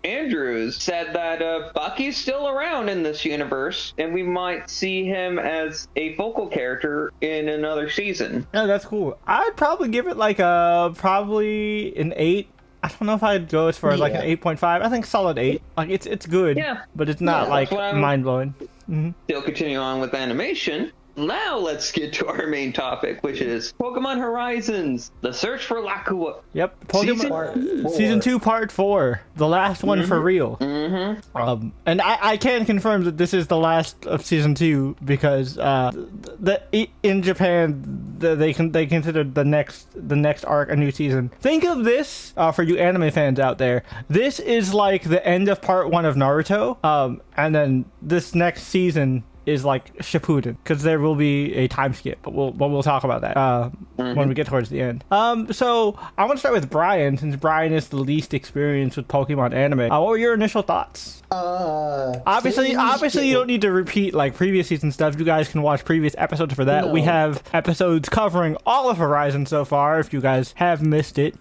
Andrews said that Bucky's still around in this universe, and we might see him as a focal character in another season. Yeah, that's cool. I'd probably give it like probably an 8. I don't know if I'd go as far as like an 8.5. I think solid 8. Like it's good, but it's not like mind blowing. Still continue on with animation. Now let's get to our main topic, which is Pokémon Horizons: The Search for Lakua. Yep, Pokemon Season 2, Part 4, the last one for real. And I can confirm that this is the last of Season 2 because in Japan they considered the next arc a new season. Think of this for you anime fans out there. This is like the end of Part 1 of Naruto, and then this next season is like Shippuden, because there will be a time skip, but we'll talk about that when we get towards the end. So I want to start with Brian, since Brian is the least experienced with Pokemon anime. What were your initial thoughts? Obviously you don't need to repeat like previous season stuff. You guys can watch previous episodes for that. No. We have episodes covering all of Horizon so far, if you guys have missed it.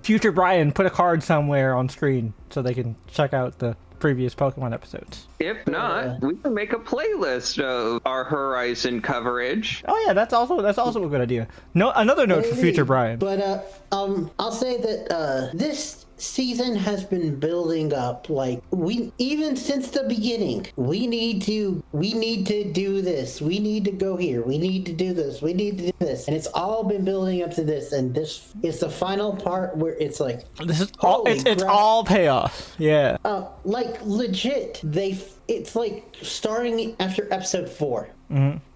Future Brian, put a card somewhere on screen so they can check out the previous Pokemon episodes. If not, we can make a playlist of our Horizon coverage. Oh yeah, that's also a good idea. No, another note for future Brian. But I'll say that this season has been building up. Like, we, even since the beginning, we need to do this, we need to go here, we need to do this, we need to do this, and it's all been building up to this, and this is the final part where it's like, This is all it's all payoff. Yeah. like legit, it's like starting after episode 4.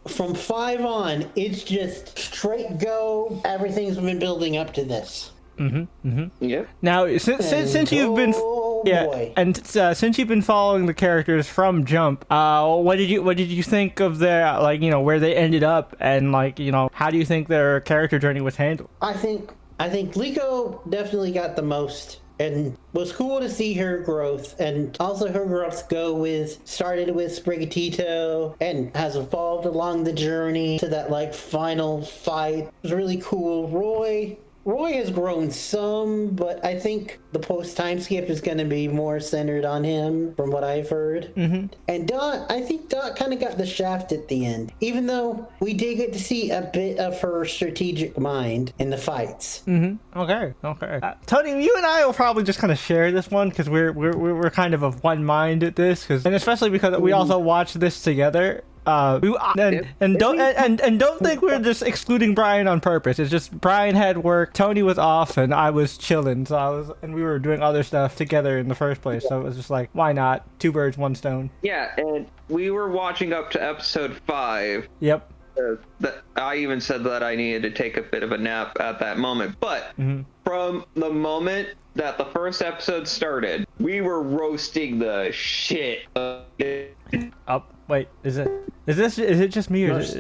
From 5 on, it's just straight go. Everything's been building up to this. Yep. Now, since you've been since you've been following the characters from Jump, what did you think of their, like, you know, where they ended up, and, like, you know, how do you think their character journey was handled? I think Liko definitely got the most, and was cool to see her growth, and also her growth started with Sprigatito and has evolved along the journey to that, like, final fight. It was really cool. Roy has grown some, but I think the post-time skip is going to be more centered on him, from what I've heard. And Dot, I think Dot kind of got the shaft at the end, even though we did get to see a bit of her strategic mind in the fights. Okay. Tony, you and I will probably just kind of share this one, because we're kind of one mind at this, and especially because we also watched this together. Don't think we're just excluding Brian on purpose. It's just Brian had work, Tony was off, and I was chilling. And we were doing other stuff together in the first place. So it was just like, why not? 2 birds, 1 stone. Yeah, and we were watching up to episode 5. Yep. I even said that I needed to take a bit of a nap at that moment. But from the moment that the first episode started, we were roasting the shit of it. Wait, is it just me, or is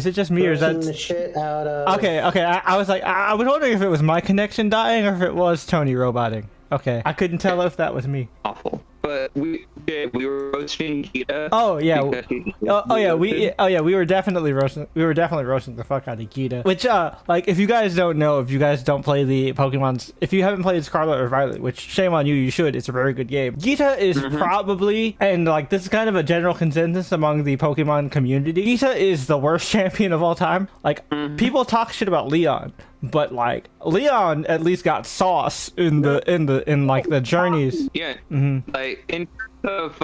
it just me, or is that the shit out of... Okay. I was like, I was wondering if it was my connection dying or if it was Tony roboting. Okay, I couldn't tell if that was me. Awful. But we were roasting Gita. Oh yeah. We were definitely roasting the fuck out of Gita. Which like, if you guys don't know, if you guys don't play the Pokemons, if you haven't played Scarlet or Violet, which shame on you, you should. It's a very good game. Gita is probably, and like, this is kind of a general consensus among the Pokemon community, Gita is the worst champion of all time. Like, people talk shit about Leon, but like, Leon at least got sauce in the journeys. Yeah. Like, in terms of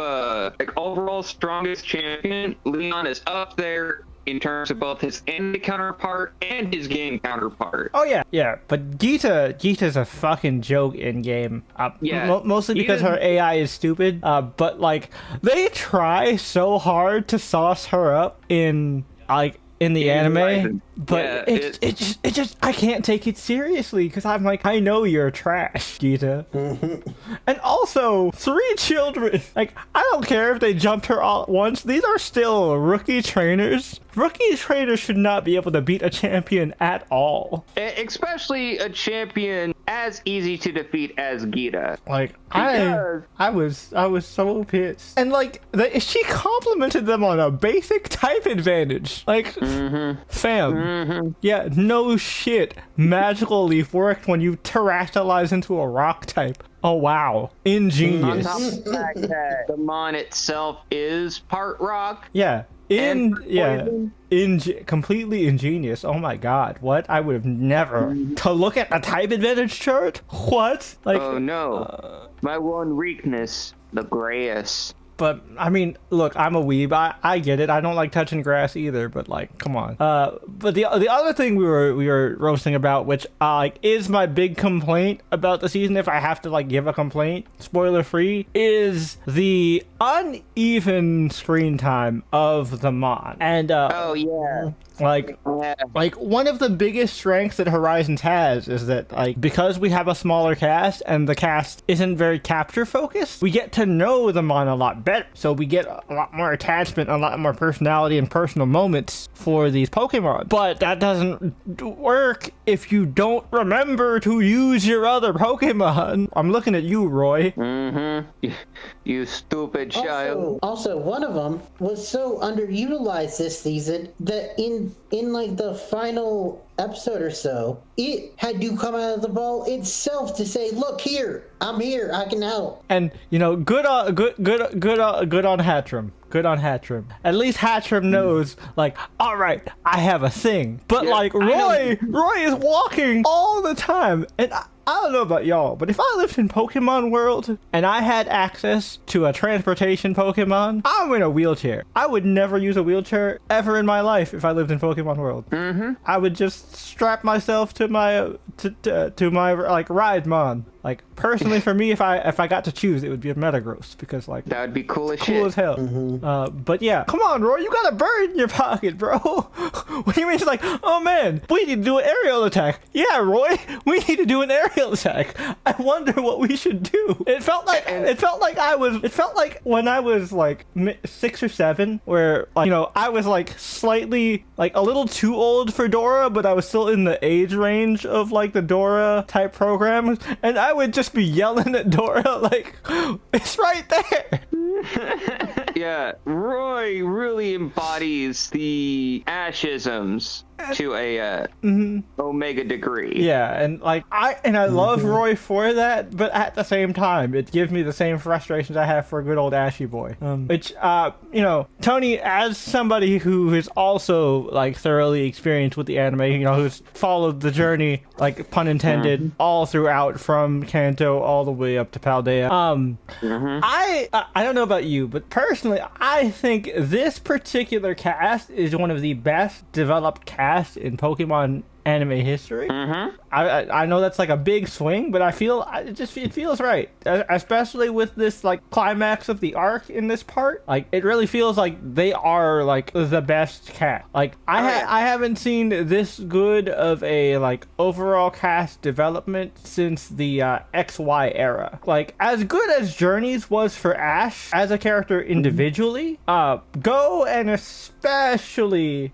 like overall strongest champion, Leon is up there in terms of both his anime counterpart and his game counterpart. Oh yeah. But Gita's a fucking joke in game. Mostly because her AI is stupid. But like, they try so hard to sauce her up in the anime, but it just I can't take it seriously, because I'm like, I know you're trash, Gita. And also, 3 children. Like, I don't care if they jumped her all at once. These are still rookie trainers. Rookie trainers should not be able to beat a champion at all. Especially a champion as easy to defeat as Gita. Like, I was so pissed. And like, she complimented them on a basic type advantage. Like, fam. Yeah, no shit. Magical Leaf worked when you terrestrialize into a rock type. Oh wow, ingenious. On top of the fact that the mon itself is part rock. Yeah. Completely ingenious. Oh my god, what? I would have never to look at the type advantage chart. What? Like, oh no, my one weakness, the grass. But I mean, look, I'm a weeb. I get it. I don't like touching grass either. But like, come on. But the other thing we were roasting about, which is my big complaint about the season, if I have to like give a complaint, spoiler free, is the uneven screen time of the Mon. And oh yeah. Like one of the biggest strengths that Horizons has is that, like, because we have a smaller cast and the cast isn't very capture focused, we get to know the Mon a lot better. So we get a lot more attachment, a lot more personality and personal moments for these Pokemon. But that doesn't work if you don't remember to use your other Pokemon. I'm looking at you, Roy. You stupid child. Also, one of them was so underutilized this season that in like the final episode or so, it had to come out of the ball itself to say, "Look here, I'm here, I can help." And you know, good on Hatchram. Good on Hatchram. At least Hatchram knows, like, all right, I have a thing. But Yeah, like Roy is walking all the time, and I don't know about y'all, but if I lived in Pokemon World and I had access to a transportation Pokemon, I'm in a wheelchair. I would never use a wheelchair ever in my life if I lived in Pokemon World. I would just strap myself to my to my like Ride-mon. Like personally, for me, if I got to choose, it would be a Metagross because like That would be cool as cool shit. as hell. But yeah, come on, Roy, you got a bird in your pocket, bro. What do you mean? It's like, oh man, we need to do an aerial attack. Yeah, Roy, we need to do an aerial attack. I wonder what we should do. It felt like when I was like 6 or 7, where like, you know, I was like slightly like a little too old for Dora, but I was still in the age range of like the Dora type programs, and I would just be yelling at Dora like, it's right there. Yeah, Roy really embodies the Ashisms to a omega degree. Yeah, and like I love Roy for that, but at the same time, it gives me the same frustrations I have for a good old Ashy boy. Which you know, Tony, as somebody who is also like thoroughly experienced with the anime, you know, who's followed the journey, like pun intended, all throughout from Kanto all the way up to Paldea. I don't know about you, but personally, I think this particular cast is one of the best developed casts in Pokemon anime history. I know that's like a big swing, but I feel it feels right, especially with this like climax of the arc in this part. Like it really feels like they are like the best cast. Like I haven't seen this good of a like overall cast development since the XY era. Like as good as Journeys was for Ash as a character individually, Go and especially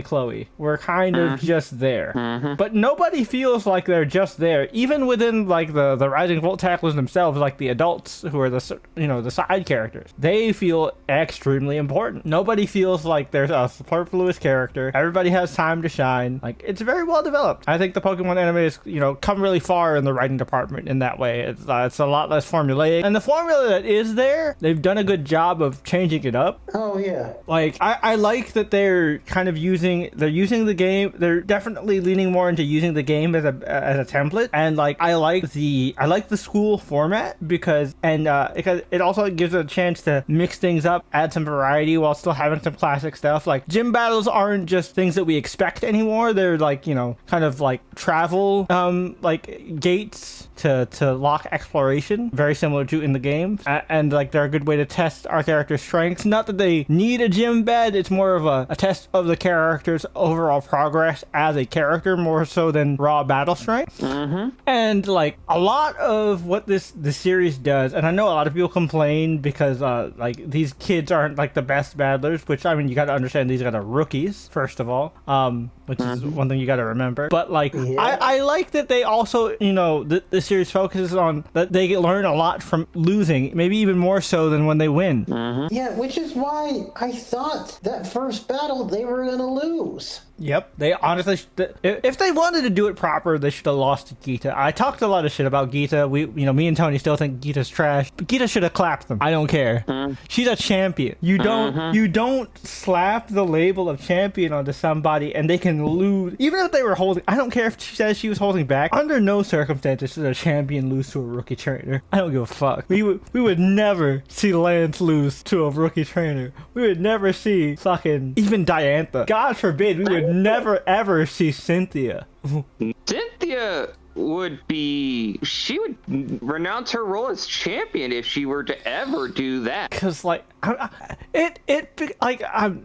Chloe were kind of just there. But nobody feels like they're just there, even within like the Rising Volt tacklers themselves, like the adults who are the, you know, the side characters. They feel extremely important. Nobody feels like there's a superfluous character. Everybody has time to shine. Like it's very well developed. I think the Pokemon anime is, you know, come really far in the writing department in that way. It's a lot less formulaic, and the formula that is there, they've done a good job of changing it up. Oh yeah. Like I like that they're kind of using the game. They're definitely leaning more into using the game as a template, and like I like the school format because it also gives a chance to mix things up, add some variety while still having some classic stuff. Like gym battles aren't just things that we expect anymore. They're like, you know, kind of like travel like gates to lock exploration, very similar to in the game, and like they're a good way to test our character's strengths. Not that they need a gym bed, it's more of a test of the character's overall progress as a character, more so than raw battle strength. And like a lot of what the series does, and I know a lot of people complain because like these kids aren't like the best battlers, which I mean you got to understand these are rookies first of all, which is one thing you got to remember. But like I like that they also, you know, the series focuses on that they learn a lot from losing, maybe even more so than when they win. Yeah, which is why I thought that first battle they were gonna lose. Yep, they honestly, if they wanted to do it proper, they should have lost to Gita. I talked a lot of shit about Gita. Me and Tony still think Gita's trash, but Gita should have clapped them. I don't care. She's a champion. You don't slap the label of champion onto somebody and they can lose, even if they were holding. I don't care if she says she was holding back. Under no circumstances should a champion lose to a rookie trainer. I don't give a fuck. We would never see Lance lose to a rookie trainer. We would never see fucking even Diantha. God forbid, we would never ever see Cynthia. Cynthia she would renounce her role as champion if she were to ever do that. Because like I'm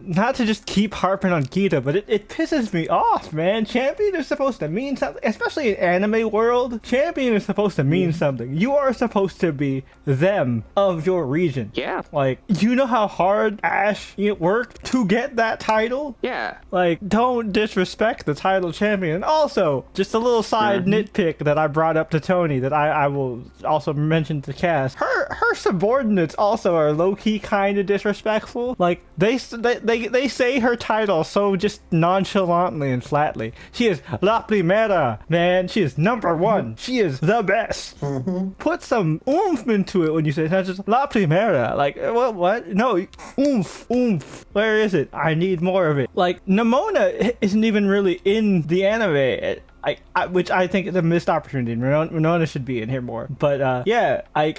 not to just keep harping on Gita, but it pisses me off, man. Champion is supposed to mean something, especially in anime world. Champion is supposed to mean something. You are supposed to be them of your region. Yeah. Like, you know how hard Ash worked to get that title? Yeah. Like, don't disrespect the title champion. And also, just a little side nitpick that I brought up to Tony that I will also mention to Cass. Her subordinates also are low-key kind of disrespectful. Like, they say her title so just nonchalantly and flatly. She is La Primera, man. She is number one. She is the best. Put some oomph into it when you say it's not just La Primera. Like, what? No, oomph. Where is it? I need more of it. Like, Nimona isn't even really in the anime. Which I think is a missed opportunity. Winona should be in here more. But yeah, I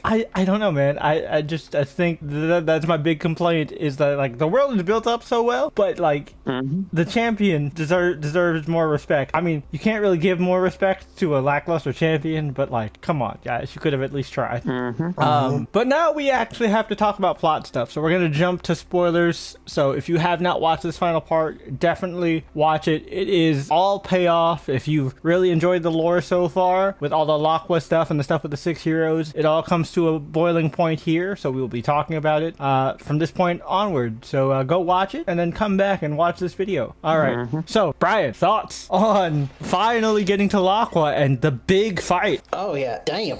don't know, man. I think that's my big complaint is that like the world is built up so well, but like the champion deserves more respect. I mean, you can't really give more respect to a lackluster champion, but like, come on, guys, you could have at least tried. But now we actually have to talk about plot stuff, so we're gonna jump to spoilers. So if you have not watched this final part, definitely watch it. It is all payoff if you've really enjoyed the lore so far with all the Laqua stuff and the stuff with the 6 heroes. It all comes to a boiling point here, so we will be talking about it from this point onward. So go watch it and then come back and watch this video. All right. So Brian, thoughts on finally getting to Laqua and the big fight? Oh yeah, damn.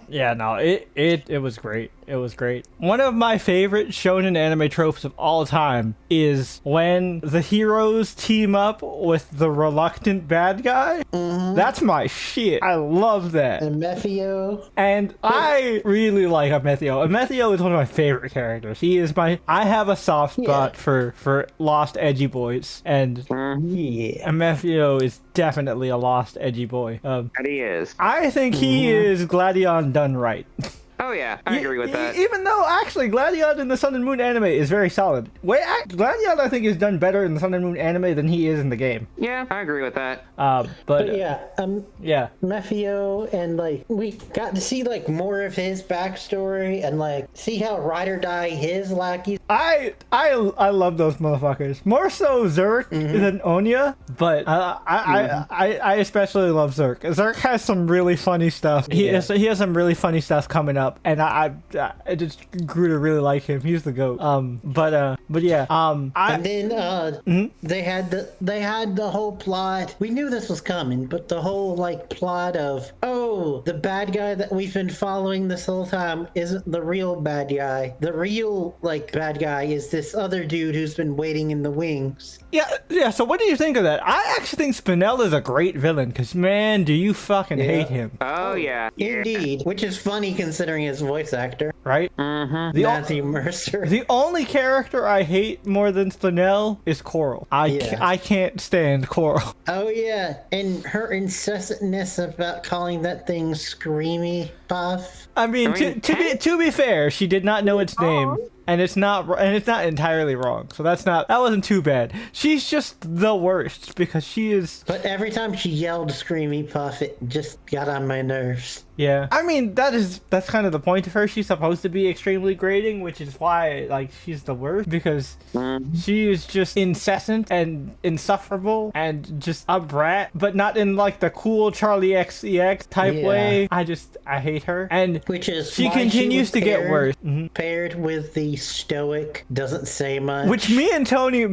Yeah, no, it was great. It was great. One of my favorite shonen anime tropes of all time is when the heroes team up with the reluctant bad guy. That's my shit. I love that. And Methio. And I really like Amethio. Amethio is one of my favorite characters. I have a soft spot for lost edgy boys. And Amethio is definitely a lost edgy boy. And he is. I think he is Gladion done right. Oh yeah, I agree with that. Even though actually Gladion in the Sun and Moon anime is very solid. Gladion I think is done better in the Sun and Moon anime than he is in the game. Yeah, I agree with that. But yeah, Methio, and like we got to see like more of his backstory and like see how ride or die his lackeys. I love those motherfuckers. More so Zerk than Onya, but I especially love Zerk. Zerk has some really funny stuff. He has some really funny stuff coming up. And I just grew to really like him. He's the GOAT. But yeah. And then they had the whole plot. We knew this was coming, but the whole like plot of the bad guy that we've been following this whole time isn't the real bad guy. The real like bad guy is this other dude who's been waiting in the wings. Yeah. So what do you think of that? I actually think Spinel is a great villain because man, do you fucking hate him? Oh yeah. Indeed. Which is funny considering his voice actor, right? Matthew Mercer. The only character I hate more than Spinel is Coral. I can't stand Coral. Oh yeah, and her incessantness about calling that thing Screamy Puff. I mean, to be fair, she did not know its name. And it's not entirely wrong. So that wasn't too bad. She's just the worst because she is. But every time she yelled "Screamy Puff," it just got on my nerves. Yeah, I mean that's kind of the point of her. She's supposed to be extremely grating, which is why like she's the worst because she is just incessant and insufferable and just a brat, but not in like the cool Charlie XCX type way. I hate her, and which is she continues to get worse. Paired with the stoic, doesn't say much. Which me and Tony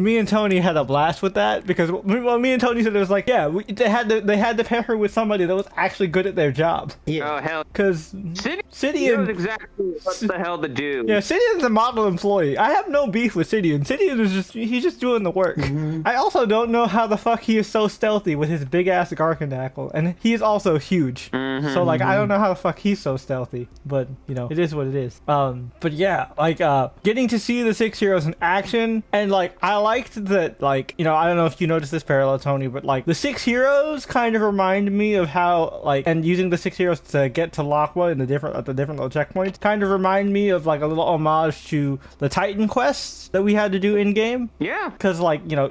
had a blast with that because me and Tony said it was like they had to pair her with somebody that was actually good at their job. Yeah. Oh hell! Because Sidian knows exactly what the hell to do. Yeah, Sidian's a model employee. I have no beef with Sidian. Sidian is he's just doing the work. I also don't know how the fuck he is so stealthy with his big ass Garkanackle, and he is also huge. So like I don't know how the fuck he's so stealthy, but you know, it is what it is. But yeah, like getting to see the 6 heroes in action, and like I liked that, like, you know, I don't know if you noticed this parallel, Tony, but like the 6 heroes kind of remind me of how, like, and using the 6 heroes to get to Lockwood and the different little checkpoints kind of remind me of like a little homage to the Titan quests that we had to do in game. Yeah. Because like, you know,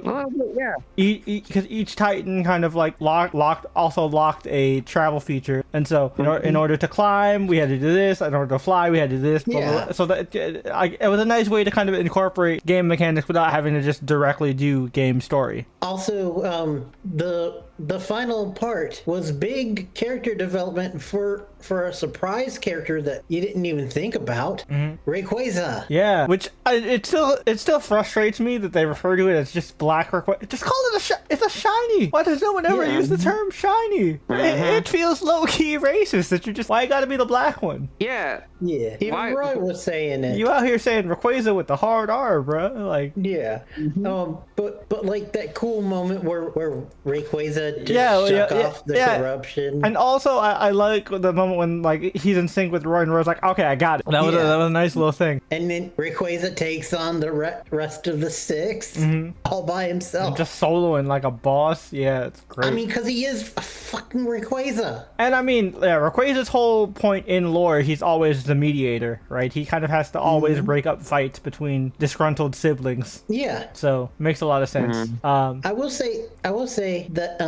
Yeah. because each Titan kind of like locked a travel feature, and so in order to climb we had to do this, in order to fly we had to do this. Yeah. So that it was a nice way to kind of incorporate game mechanics without having to just directly do game story. Also, the final part was big character development for a surprise character that you didn't even think about, Rayquaza. Yeah, which it still frustrates me that they refer to it as just black Rayquaza. Just call it it's a shiny. Why does no one ever use the term shiny? It feels low key racist that you're just, why you gotta be the black one? Yeah. Yeah, even Roy was saying it. You out here saying Rayquaza with the hard R, bro? Like, yeah. But like that cool moment where Rayquaza just shook off the corruption. And also I like the moment when like he's in sync with Roy and Roy's like, okay, I got it. That was a nice little thing. And then Rayquaza takes on the rest of the 6 all by himself. And just soloing like a boss. Yeah, it's great. I mean, because he is a fucking Rayquaza. And I mean, yeah, Rayquaza's whole point in lore, he's always the mediator, right? He kind of has to always break up fights between disgruntled siblings. Yeah. So makes a lot of sense. I will say that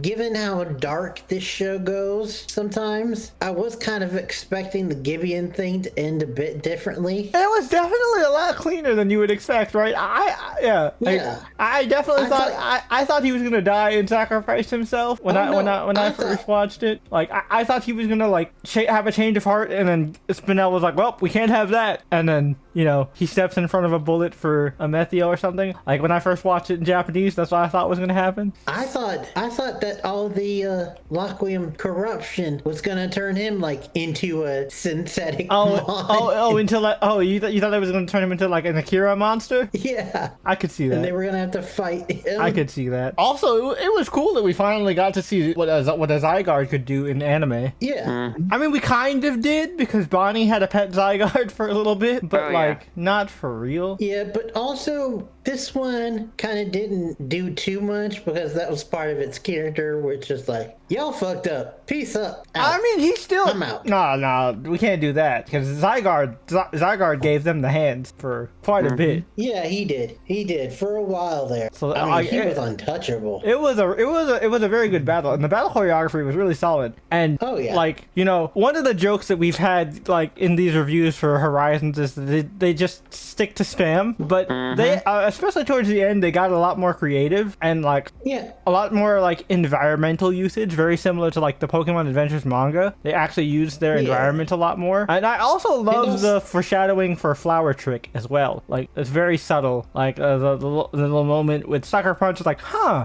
given how dark this show goes sometimes, I was kind of expecting the Gibeon thing to end a bit differently. It was definitely a lot cleaner than you would expect, right? I definitely I thought he was gonna die and sacrifice himself when I first watched it. Like I thought he was gonna like have a change of heart, and then Spinel was like, well, we can't have that, and then, you know, he steps in front of a bullet for a Methio or something. Like when I first watched it in Japanese, that's what I thought was gonna happen. I thought that all the Lockwood corruption was gonna turn him like into a synthetic mod. You thought it was gonna turn him into like an Akira monster? Yeah, I could see that. And they were gonna have to fight him. I could see that. Also, it was cool that we finally got to see what a Zygarde could do in anime. Yeah. I mean, we kind of did, because Bonnie had a pet Zygarde for a little bit, but not for real. Yeah, but also this one kind of didn't do too much, because that was part of its character, which is like, y'all fucked up. Peace up. Out. I mean, he's still... I'm out. No, we can't do that, because Zygarde gave them the hands for quite a bit. Yeah, he did. He did for a while there. So I mean, he was untouchable. It was a very good battle, and the battle choreography was really solid. And like, you know, one of the jokes that we've had like in these reviews for Horizons is that they just stick to spam, but they especially towards the end, they got a lot more creative and like a lot more like environmental usage, very similar to like the Pokemon Adventures manga. They actually used their environment a lot more. And I also love the foreshadowing for Flower Trick as well. Like, it's very subtle. Like the little moment with Sucker Punch is like,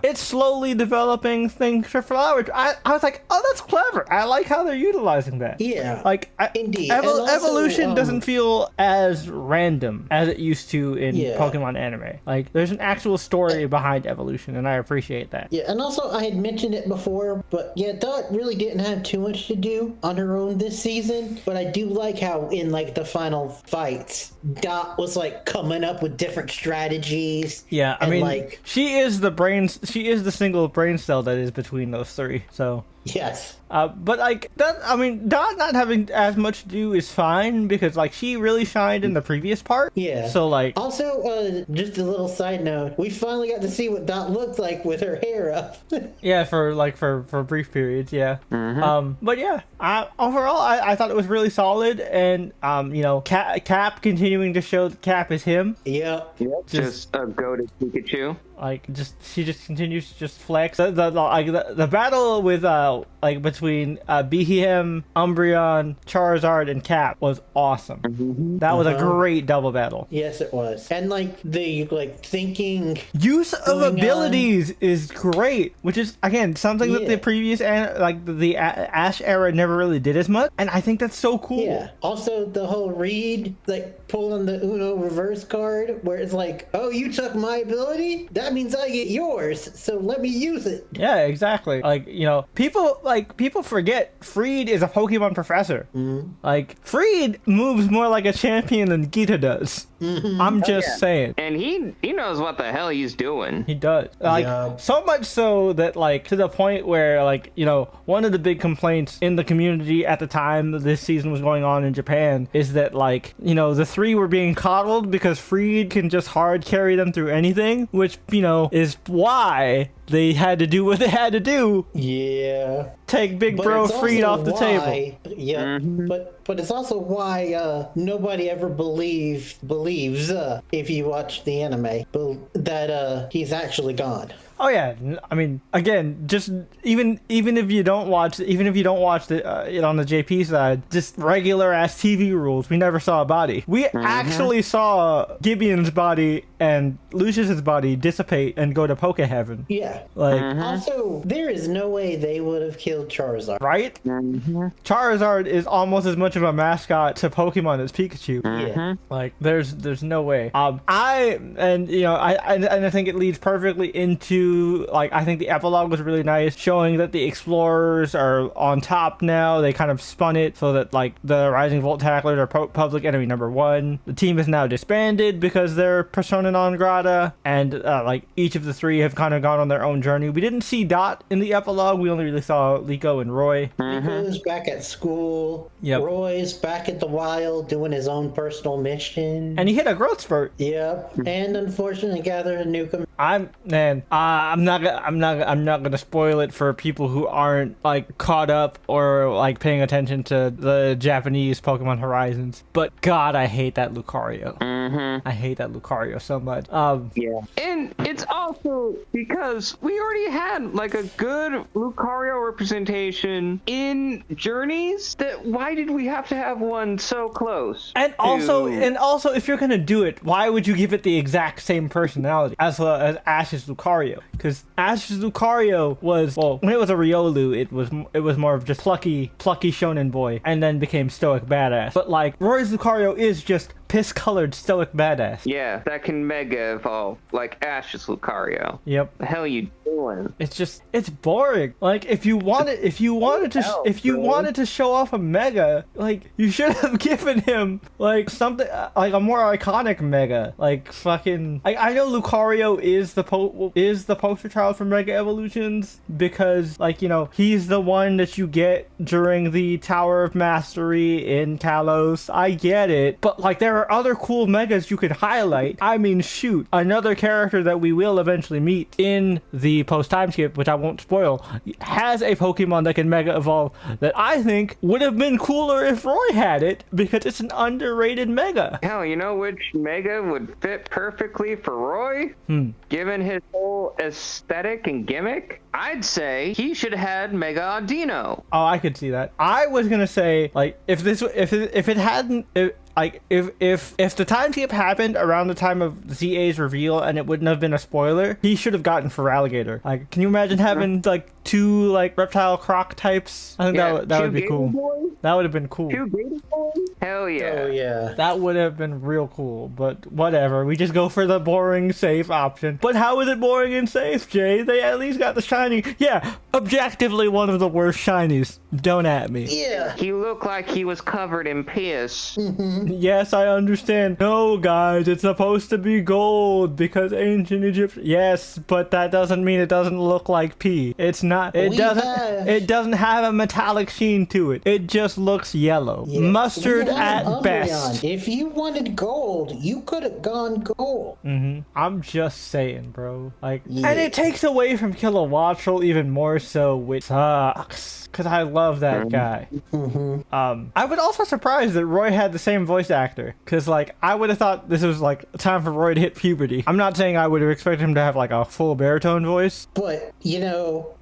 it's slowly developing things for Flower Trick. I was like, oh, that's clever. I like how they're utilizing that. Yeah. Like, indeed. Evolution doesn't feel as random as it used to in Pokemon anime. Like, there's an actual story behind Evolution, and I appreciate that. Yeah, and also I had mentioned it before, but Dot really didn't have too much to do on her own this season. But I do like how in like the final fights, Dot was like coming up with different strategies. Yeah, I mean, like, she is the single brain cell that is between those three. So yes. But like that, I mean, Dot not having as much to do is fine, because like she really shined in the previous part. Yeah. So like, also, just a little side note, we finally got to see what Dot looked like with her hair up. Yeah, for brief periods. Yeah. But yeah, overall, I thought it was really solid, and you know, Cap continuing to show that Cap is him. Yep. Just a goated Pikachu. Like, she just continues to just flex. The battle with like between Behem, Umbreon, Charizard, and Cap was awesome. That was a great double battle. Yes, it was. And like the thinking use of abilities is great, which is again something that the previous the Ash era never really did as much, and I think that's so cool. Yeah. Also, the whole read, like pulling the Uno reverse card, where it's like, oh, you took my ability? That's that means I get yours, so let me use it. Yeah, exactly. Like, people forget Freed is a Pokemon professor. Like, Freed moves more like a champion than Gita does. I'm just saying. And he knows what the hell he's doing. He does. Like, so much so that, like, to the point where, like, one of the big complaints in the community at the time that this season was going on in Japan is that, like, the three were being coddled because Freed can just hard carry them through anything, which, is why they had to do what they had to do. Yeah. Take Big Bro Freed off the table. Yeah, but it's also why nobody ever believes if you watch the anime that he's actually gone. Oh yeah, I mean, again, just even if you don't watch it on the JP side, just regular ass TV rules. We never saw a body. We actually saw Gibeon's body and Lucius's body dissipate and go to Poke Heaven. Yeah. Like, also, there is no way they would have killed Charizard. Right? Charizard is almost as much of a mascot to Pokemon as Pikachu. Yeah. Like, there's no way. I think it leads perfectly into, like, I think the epilogue was really nice, showing that the explorers are on top now. They kind of spun it so that, like, the Rising Volt Tacklers are public enemy number 1. The team is now disbanded because they're persona non grata, and like, each of the three have kind of gone on their own journey. We didn't see Dot in the epilogue. We only really saw Liko and Roy. Liko's back at school. Yep. Roy's back at the wild doing his own personal mission. And he hit a growth spurt. Yep. And unfortunately gathered a new I'm not gonna spoil it for people who aren't, like, caught up or, like, paying attention to the Japanese Pokemon Horizons. But God, I hate that Lucario. I hate that Lucario so much. Yeah. And it's also because we already had, like, a good Lucario representation in Journeys. That why did we have to have one so close? And also, if you're gonna do it, why would you give it the exact same personality as Ash's Lucario? Because Ash's Lucario was, well, when it was a Riolu, it was more of just plucky shonen boy, and then became stoic badass. But, like, Roy's Lucario is just piss-colored stoic badass. Yeah, that can mega evolve like Ash's Lucario. Yep. The hell are you doing? It's boring. Like, if you wanted to show off a mega, like, you should have given him, like, something like a more iconic mega. Like, fucking, I know Lucario is the poster child for Mega Evolutions because, like, he's the one that you get during the Tower of Mastery in Kalos. I get it, but, like, there are other cool megas you could highlight. I mean, shoot, another character that we will eventually meet in the post-time skip, which I won't spoil, has a Pokemon that can mega evolve that I think would have been cooler if Roy had it, because it's an underrated mega. Hell, you know which mega would fit perfectly for Roy? Given his whole aesthetic and gimmick? I'd say he should have had Mega Audino. Oh, I could see that. I was gonna say, like, if it hadn't, like, if the time skip happened around the time of ZA's reveal and it wouldn't have been a spoiler, he should have gotten for Alligator. Like, can you imagine having, like, 2, like, reptile croc types? I think that would be cool. Boys? That would have been cool. 2 Gator Boys? Hell yeah. Oh yeah. That would have been real cool, but whatever. We just go for the boring, safe option. But how is it boring and safe, Jay? They at least got the shiny. Yeah, objectively one of the worst shinies. Don't at me. Yeah. He looked like he was covered in piss. Yes, I understand. No, guys, it's supposed to be gold because ancient Egypt. Yes, but that doesn't mean it doesn't look like pee. It's not. It doesn't have a metallic sheen to it. It just looks yellow. Yeah. Mustard at best. If you wanted gold, you could have gone gold. I'm just saying, bro. Like, and it takes away from Kilowattrel even more so, which sucks. Because I love that guy. I was also surprised that Roy had the same voice actor. Because, like, I would have thought this was, like, time for Roy to hit puberty. I'm not saying I would have expected him to have, like, a full baritone voice. But,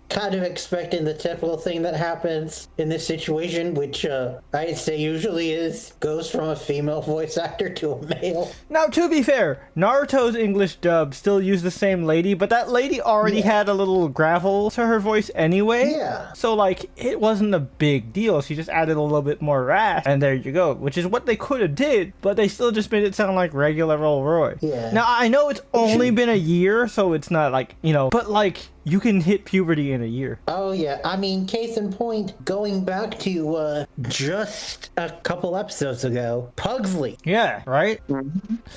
kind of expecting the typical thing that happens in this situation, which I'd say usually goes from a female voice actor to a male. Now, to be fair, Naruto's English dub still used the same lady, but that lady already had a little gravel to her voice anyway. Yeah. So, like, it wasn't a big deal. She just added a little bit more rash, and there you go, which is what they could have did, but they still just made it sound like regular old Roy. Yeah. Now, I know it's only been a year, so it's not like, but like, you can hit puberty in a year. Oh, yeah. I mean, case in point, going back to just a couple episodes ago, Pugsley. Yeah, right?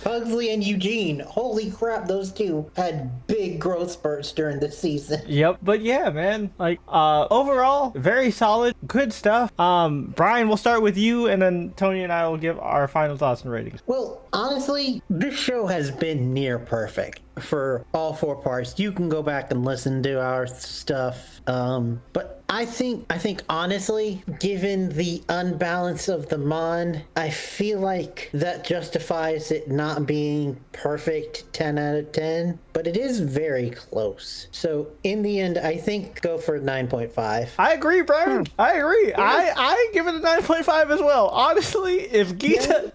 Pugsley and Eugene. Holy crap, those two had big growth spurts during the season. Yep, but yeah, man. Like, overall, very solid, good stuff. Brian, we'll start with you, and then Tony and I will give our final thoughts and ratings. Well, honestly, this show has been near perfect for all 4 parts. You can go back and listen to our stuff. But I think honestly, given the unbalance of the Mon, I feel like that justifies it not being perfect 10 out of 10, but it is very close. So in the end, I think go for 9.5. I agree, Brian. I agree. I give it a 9.5 as well. Honestly, if Gita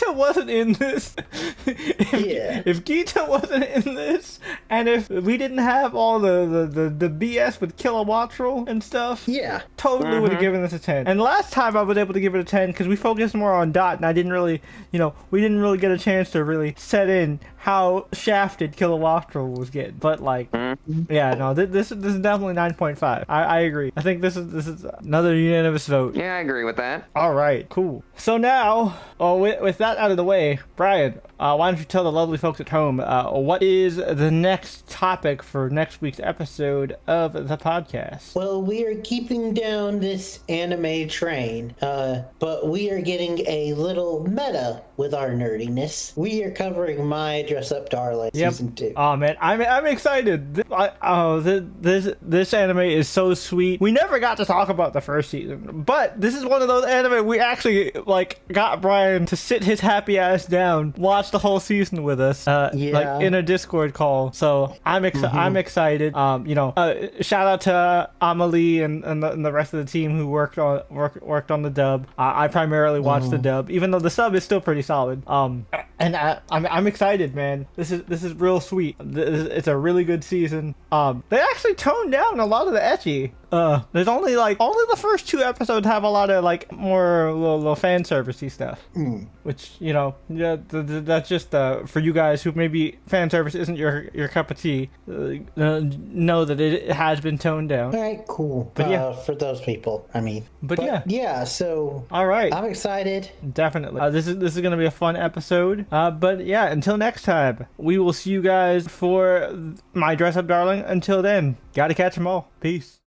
wasn't in this, if Gita wasn't in this, and if we didn't have all the BS with Kilowattrel and stuff, totally would have given this a 10. And last time I was able to give it a 10 because we focused more on Dot, and I didn't really, we didn't really get a chance to really set in how shafted Kilowattrel was getting. But like, yeah, no, this is definitely 9.5. I agree. I think this is another unanimous vote. Yeah, I agree with that. All right, cool. So now, with that out of the way, Brian, why don't you tell the lovely folks at home what is the next topic for next week's episode of the podcast? Well, we are keeping down this anime train, but we are getting a little meta with our nerdiness. We are covering My Dress Up Darling season 2. Oh man, I'm excited. This anime is so sweet. We never got to talk about the first season, but this is one of those anime we actually like got Brian to sit his happy ass down, watch the whole season with us, like in a Discord call. So I'm excited. Shout out to Amelie and the rest of the team who worked on the dub. I primarily watched the dub, even though the sub is still pretty solid. And I'm excited, man. This is real sweet. It's a really good season. They actually toned down a lot of the ecchi. There's only the first 2 episodes have a lot of like more little fan servicey stuff, which that's just for you guys who maybe fan service isn't your cup of tea. Know that it has been toned down. All right, cool. But for those people, I mean. But yeah. So all right, I'm excited. Definitely. This is gonna be a fun episode. But yeah, until next time, we will see you guys for My Dress Up Darling. Until then, gotta catch 'em all. Peace.